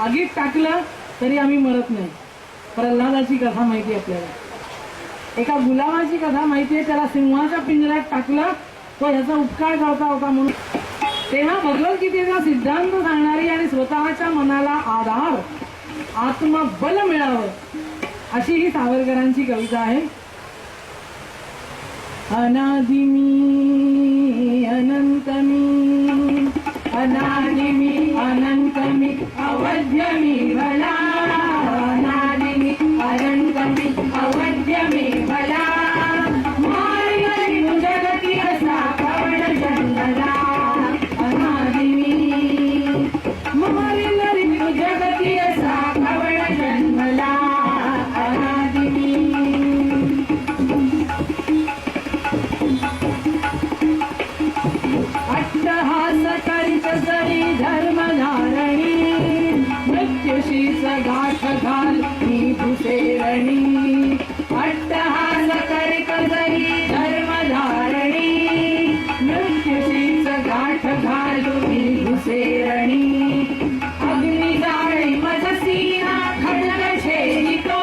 [SPEAKER 1] आगीत टाकलं तरी आम्ही मरत नाही. प्रल्हादाची कथा माहिती आपल्याला. एका गुलामाची कथा माहिती आहे, त्याला सिंहाच्या पिंजऱ्यात टाकलं, तो ह्याचा उपकार करता होता म्हणून. तेव्हा भगवद्गीतेचा सिद्धांत सांगणारी आणि स्वतःच्या मनाला आधार आत्मबल मिळावं अशी ही सावरकरांची कविता आहे. अनादि मी अनंत मी, अनादि मी अनंत मी, अवध्य मी भला. अनादि मी अनंत मी, अवध्य मी भला. मारिगरी जगती असा कवड जंगला. अनादि मी मारिगरी जगती गाठ घाल मी भुसेरणी अट्टहास करक जरी धर्मधारणी मृत्यूशीच गाठ घाल मी भुसेरणी अग्नी जाळी मजसीना खडग छेदितो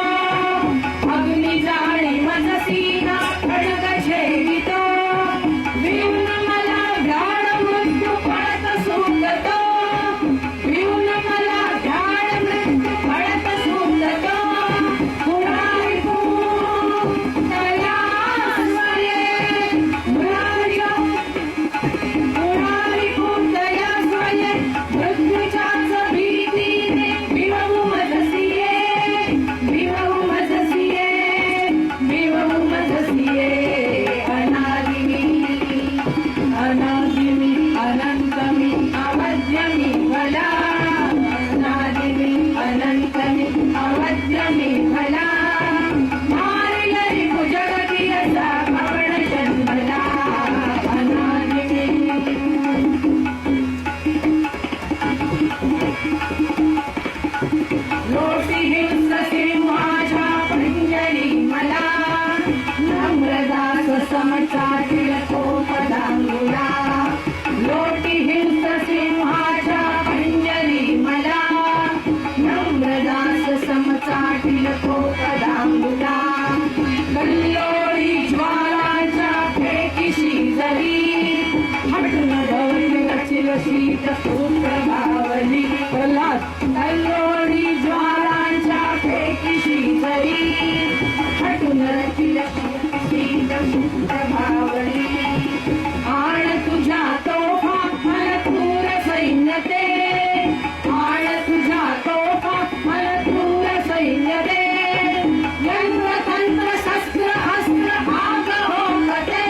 [SPEAKER 1] अग्नी जाळी मजसीना खडग छेदितो विऊन मला व्याड मृत्यू पळत सुटतो विऊन मला व्याड मृत्यू पळत सुटतो पुरारी पूतया स्वये पुरारी पूतया स्वये मृत्यूच्याच भीतीने विवू मजसिये विवू मजसिये विवू मजसिये अनादिमी अनादिमी अनंतमी अवध्यमी भला अनादिमी अनंतमी अवध्यमी भला मारलरी कुजगती असा पवन जन्मला अनादिमी लोटी हिंस सिंहाच्या पंजरी मला नम्रदास समचातील तो पदांगुला लोटी हिंस सिंहाच्या पंजरी मला नम्रदास समचातील तो पदांगुला कल्लोळी ज्वालाच्या फेकीशी जरी हटून धवली रचिल शीत सुप्रभावली प्रल्हाद कल्लोळी ज्वालांच्या फेकीशी जरी हटून रचिल शीत सुप्रभावली आण तुझ्या तोफा मलथूर सैन्य ते आण तुझ्या तोफा मलथूर सैन्य ते यंत्र तंत्र शस्त्र अस्त्र आग होते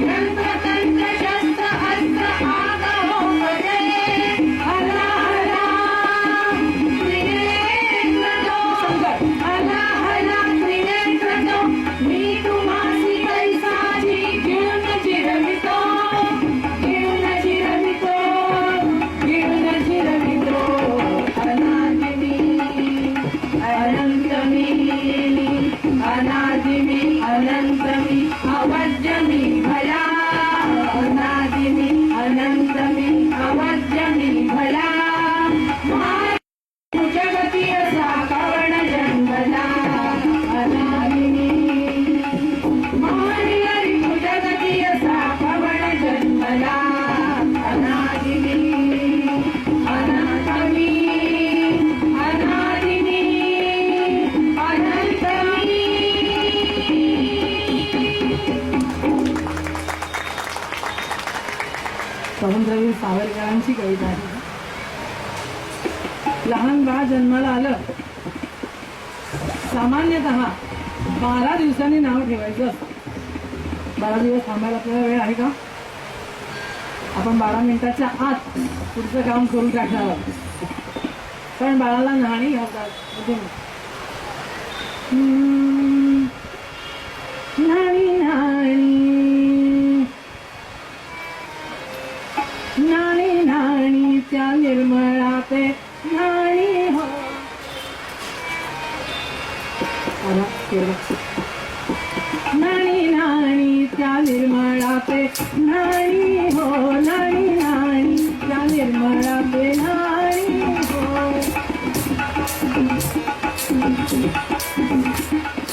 [SPEAKER 1] यंत्र तंत्र शस्त्र अस्त्र आग होते हला हला त्रिनेत्र जो हला हला त्रिनेत्र जो मी तुम्हासी कैसाची घेऊन जिरवितो घेऊन जिरवितो घेऊन जिरवितो अनादिमी अनंतमी अनादिमी अनंतमी अवध्यमी भला अनादिमी अनंतमी अवध्यमी भला जगती असा कवण जन्मला अनादिमी मारिहरी जगती असा कवण जन्मला अनादिमी अनादिमी अनादिमी अनंतमी स्वातंत्र्यवीर सावरकरांची कविता आहे. लहान बाळ जन्माला आलं सामान्यतः 12 दिवसांनी नाव ठेवायचं असतं. 12 दिवस थांबायला आपल्याला वेळ आहे का? आपण 12 मिनिटाच्या आत पुढचं काम करून टाकणार आहोत. कारण बाळाला न्हाणी घालतात. न्हाणी न्हाणी न्हाणी न्हाणी त्या निर्मळा पे न्हाणी हो न्हाणी न्हाणी त्या निर्मळा पे न्हाणी हो न्हाणी न्हाणी त्या निर्मळा पे न्हाणी हो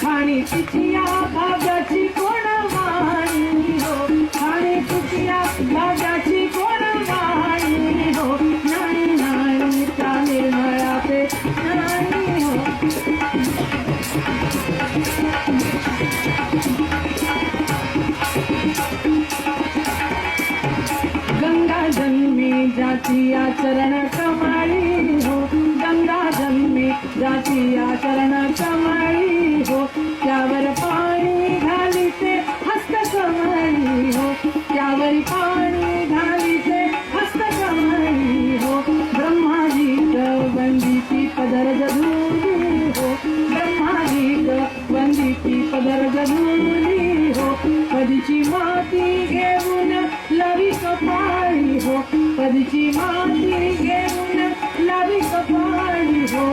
[SPEAKER 1] खाणी तिचिया भागाची कोण वाणी हो खाणी तिचिया भागाची कोण वाणी हो न्हाणी न्हाणी त्या निर्मळा पे न्हाणी हो गंगा जन्मी जाती आचरण कमाळी हो गंगा जन्मी जाती आचरण कमाळी हो त्यावर पाणी घालीते हस्त कमळी हो त्यावर पाणी घालीते हस्त कमळी हो ब्रह्माजी वंदिती पदर जधुली हो ब्रह्माजी वंदिती पदर जधुली हो पदची माती घेऊन लवी कपाळी हो पदची माती घेऊन लवी कपाळी हो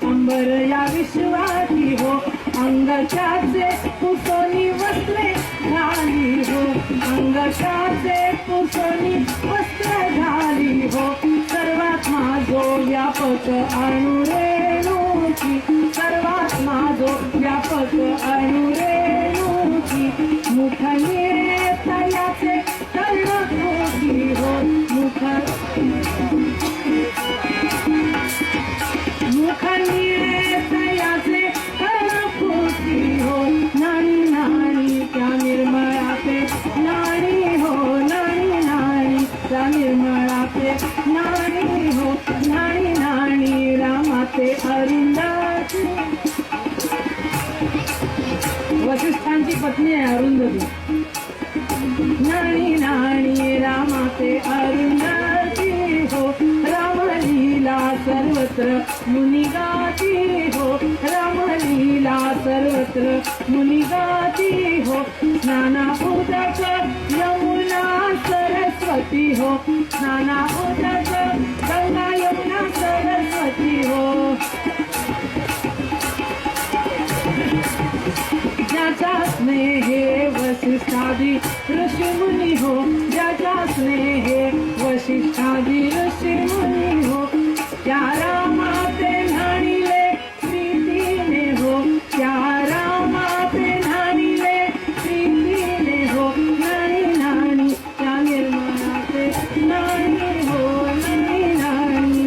[SPEAKER 1] अंबर या विश्वाची हो अंगच्याचे पुसोनी वस्त्रे घाली हो अंगच्याचे पुसोनी वस्त्र घाली हो सर्वात माझो व्यापक अणुरेणूची सर्वात माझो व्यापक अणुरेणूची मुखने तयाचे कर्णकोटी हो मुखने तयाचे कर्णकोटी हो नाणी नाणी त्या निर्मळाचे नाणी हो नाणी नाणी त्या निर्मळाचे नाणी हो नाणी नाणी रामाचे अरुंदाची वसिष्ठांची पत्नी आहे अरुंधती नाणी नाणी रामाचे अरुंधती हो रामलीला सर्वत्र मुनिगाती हो रामलीला सर्वत्र मुनिगाती हो नाना उदक यमुना सरस्वती हो नाना उदक गंगा यमुना सरस्वती हो ज्याचा स्नेहे वसिष्ठादी ऋषीमुनी हो ज्याचा स्नेहे वसिष्ठादी ऋषीमुनी हो त्या रामाचे न्हाणिले प्रीतीने हो त्या रामाचे न्हाणिले प्रीतीने हो नाणी नाणी त्या निर्मळाचे नाणी हो नाणी नाणी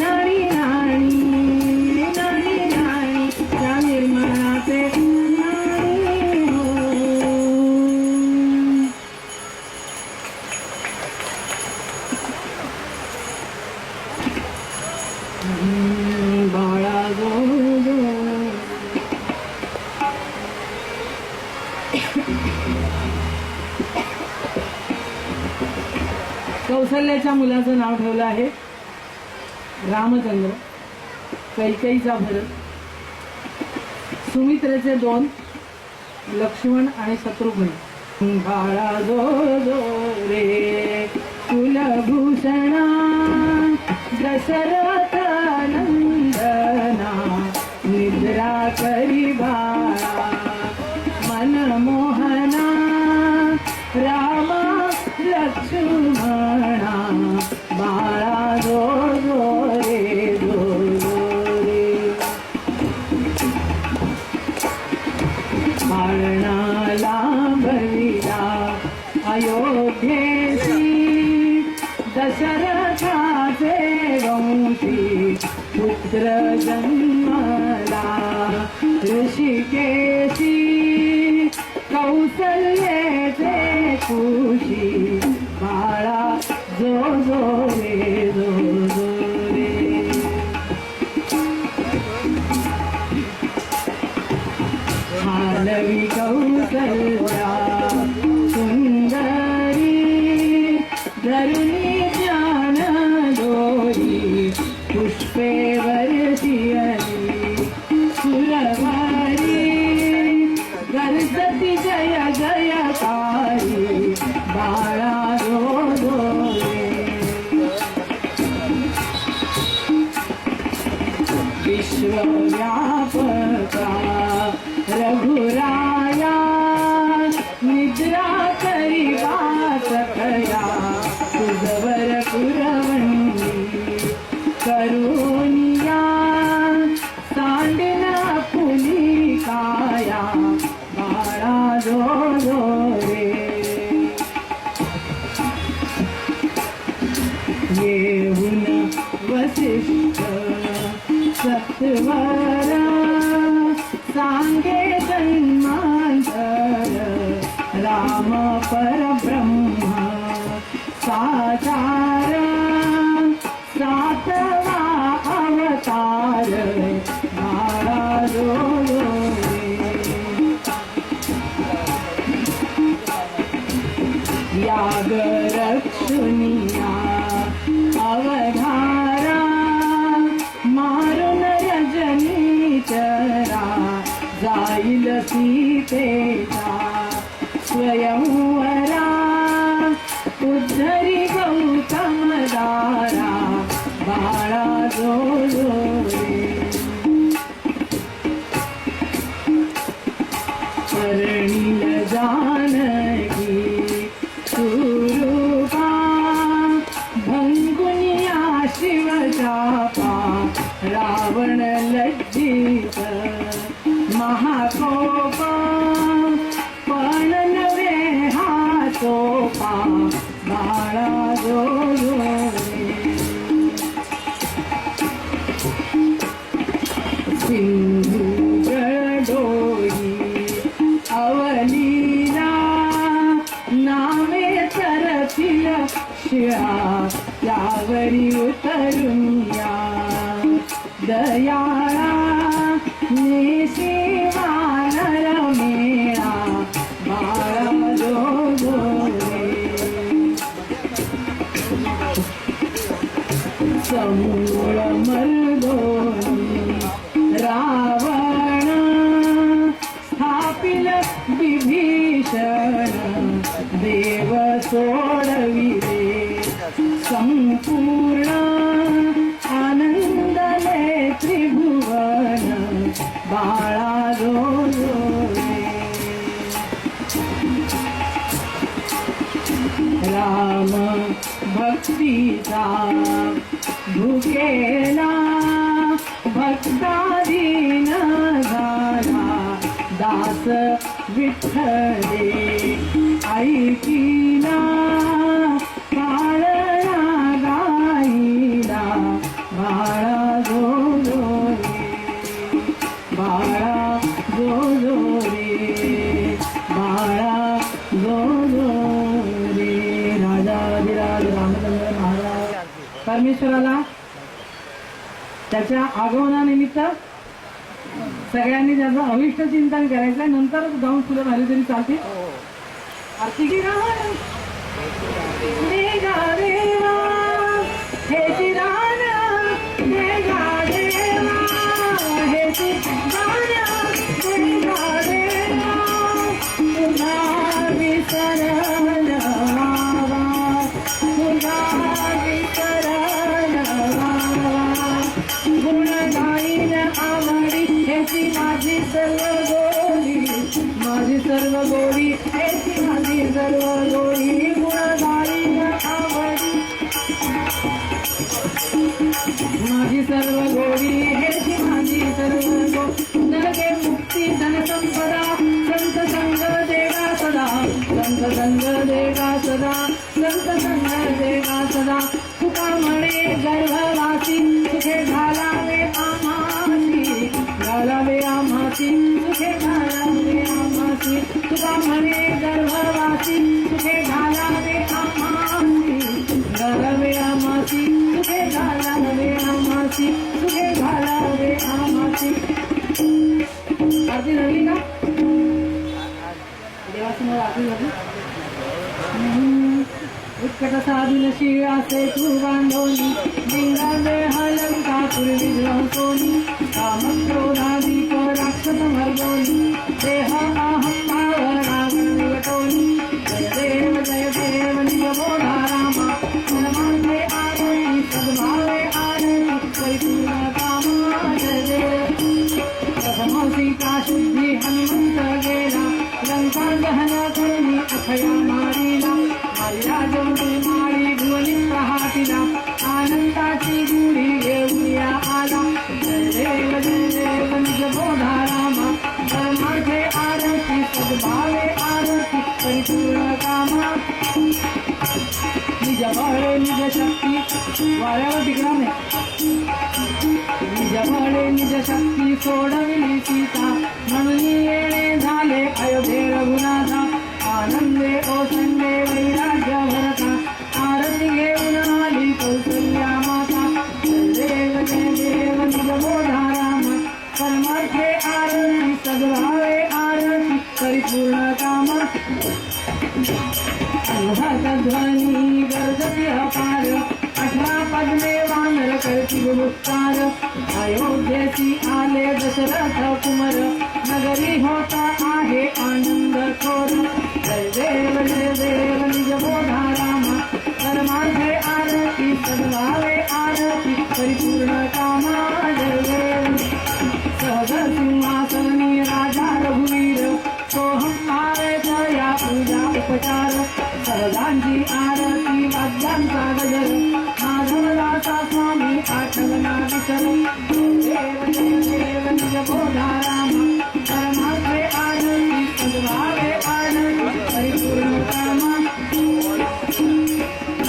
[SPEAKER 1] नाणी नाणी नाणी नाणी त्या निर्मळाचे बाळा गो कौशल्याच्या मुलाचं नाव ठेवलं आहे रामचंद्र कैकेयीचा भरत सुमित्रेचे 2 लक्ष्मण आणि शत्रुघ्न बाळा जो रे कुलभूषणा दशरथ नंदना निद्रा करी बाळा मनमोहना राम लक्ष्मणा बाळा जो रे बाळणाला बलिला अयोध्येशी दशरथाचे वंशी पुत्र जन्मला ऋषिकेशी कौसल्येचे खुशी बाळा जो रे मालवी कौसल्या सुंदरी धरुणी ज्ञान दोरी पुष्पे वर्षियली सुरवारी गर्जती जय जयकारी बाळा रो विश्वव्यापका रघुराया निद्रा करी वाचकया तुझवर पुरवणी करुनिया सांडना फुली काया बाळा जो रे येऊन वसिष्ठ सत्वरा सांगे जन्मांतर राम परब्रह्म साचार सातवा अवतार बाळा जो याग रक्षुनिया अवधारा मारून रजनीचरा जाईल सीतेचा स्वयंवरा उद्धरी गौतम दारा बाळा जो रे रावण लज्जित महाकोप पण नवे हातोपा बाळा जो सिंधू डोई अवलीला नामे तरतील शिळा यावरी उतरून या दयाळा निशिवानर मेळा बाळा जो समूळ मर्दोनी रावण स्थापिल विभीषण देव सोडविले संपूर्ण आनंदले त्रिभुवन बाळा राम भक्तीचा भुकेला भक्ताधीन झाला दास विठ्ठले ऐकिला काळया गाईला बाळा जो रे बाळा जो रे बाळा जो रे. राजाधिराज रामचंद्र महाराज परमेश्वराला त्याच्या आगमनानिमित्त सगळ्यांनी त्याचं अविष्ट चिंतन करायचंय. नंतरच जाऊन फुलं झाली तरी चालते. आरती की देगा देवा हे चिरान देगा देवा हे चिरान देगा देवा पुन्हा विसरण व्हावा पुन्हा विसरण व्हावा गुण गाईन आवडी हेची माझी सर्व गोडी माझी सर्व गोडी हेची माझी सर्व गोडी गुण गाईन आवडी माझी सर्व गोडी हेची माझी सर्व गोडी नरके मुक्ती धन संपदा संत संग देगा सदा संत संग देगा सदा संत संग देगा सदा तुका म्हणे गर्भवासी सुखे घालावे आम्हासी घालावे आम्हासी सुखे घालावे आम्हासी तुका म्हणे गर्भवासी सुखे घालावे आम्हासी घालावे आम्हासी सुखे घालावे आम्हासी सुखे घालावे आम्हासी. आरती झाली का देवासमोर आरती झाली. उत्कट साधून शिळासे तू बांधोनी लिंगावे हलंका पूर्वी ग्रहकोनी कामक्रोधादीप राक्षस मर्दोनी देह अहं भावनागणवटोनी जय देव निज बोधा रामा मनमांते आरती सद्भावे आरती परिपूर्ण कामा जय देव. प्रथम सीता शुद्धी हनुमंत गेला लंका दहन करुणी अखया मारिला राजवटी माळी भुवनी पहाटिला आनंदाची गुढी घेऊया आला जय देव निज बोधा रामा परमार्थे आरती सद्भावे आरती परिपूर्ण कामा निज बळे निज शक्ती वाऱ्यावर टिकणार नाही निज बळे निज शक्ती सोडविली सीता म्हणून येणे झाले अयोध्ये रघुनाथा आनंदे ओसंडे वैराग्य भरता आरती घेऊन आली कौसल्या माता जय देव निज बोधा रामा परमार्थे आरती सद्भावे आरती परिपूर्ण कामा. ध्वनी गर्जती अपार 18 पद्मे वानर करती गुरुत्कार अयोध्येची आले दशरथ कुमार नगरी होता आहे आनंद खोर जय देव निज बोधा रामा परमार्थे आरती सद्भावे आरती परिपूर्ण कामा जय देव. सहज सिंहासनी राजा रघुवीर सोहम मारेचा या पूजा उपचार सहजांची आरती वाद्यांचा गजर माधवदासा स्वामी आठवना विसर बोधा राम परमात्मे आनंदी सद्भावे आनंदी परिपूर्ण कामा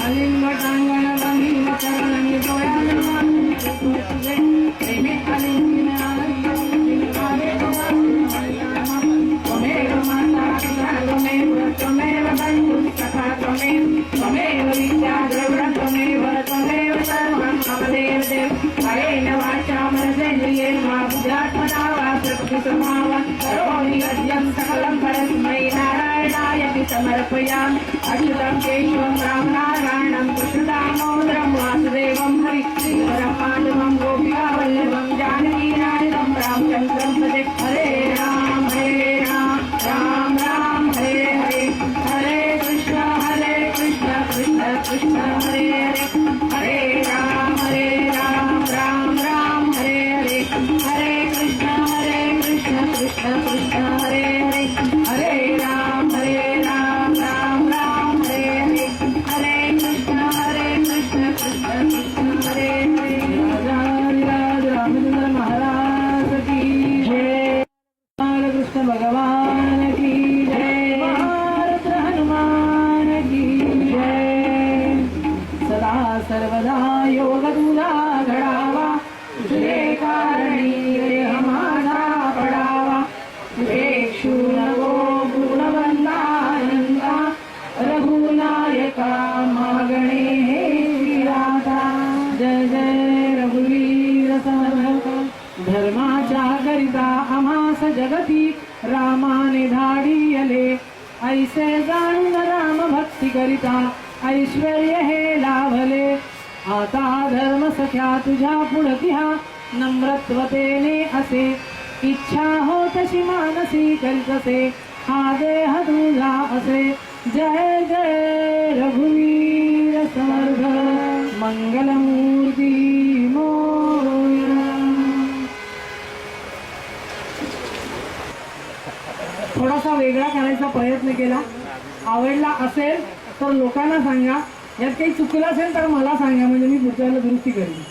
[SPEAKER 1] अलिंगटांगण रंगीन चरण डोळ्यानं तुझे प्रेमे अलिंगीन आनंदी आले त्वमेव माता पिता त्वमेव बन्धुः सखा त्वमेव विद्या द्रविणं त्वमेव सर्वं मम देव कायेन वाचा मनसेन्द्रियेर्वा बुद्ध्यात्मना वा प्रकृतिसमा वा करोमि यज्ञं सकलं परस्मै नारायणाय समर्पयामि अच्युतं केशवं रामनारायणं कृष्णदामोदरं वासुदेवं हरिश्रीवरं माधवं गोपिकावल्लभं जानकीनायकं रामचन्द्रं भजे हरे राम राम राम हरे हरे हरे कृष्ण कृष्ण कृष्ण हरे हरे हरे राम राम राम हरे हरे हरे कृष्ण कृष्ण कृष्ण हरे हरे हरे राम राम राम हरे हरे हरे कृष्ण कृष्ण कृष्ण हरे हरे राजा रामचंद्र महाराज की जय कृष्ण भगवान की जय भारत हनुमान की जय सदा सर्वदा योग तुला घडावा तुझे कारणी देह माझा पडावा तुझे शूर गो गुणवंतानंदा रघुनायका मागणे हे विराता जय जय रघुवीर समर्थ धर्माच्या करिता आम्हास जगती रामाने धाडियले ऐसे जाणून राम भक्ती करिता ऐश्वर्य हे लाभले आता धर्म सख्या तुझ्या पुढतिहा नम्रत्वतेने असे इच्छा हो तशी मानसी करीतसे हा देह तुझा असे जय जय रघुवीर समर्थ मंगलमूर्ती मोरया थोडासा वेगळा करायचा प्रयत्न केला आवडला असेल तर लोकांना सांगा यात काही चुकलं असेल तर मला सांगा म्हणजे मी पुढच्याला दुरुस्ती करेन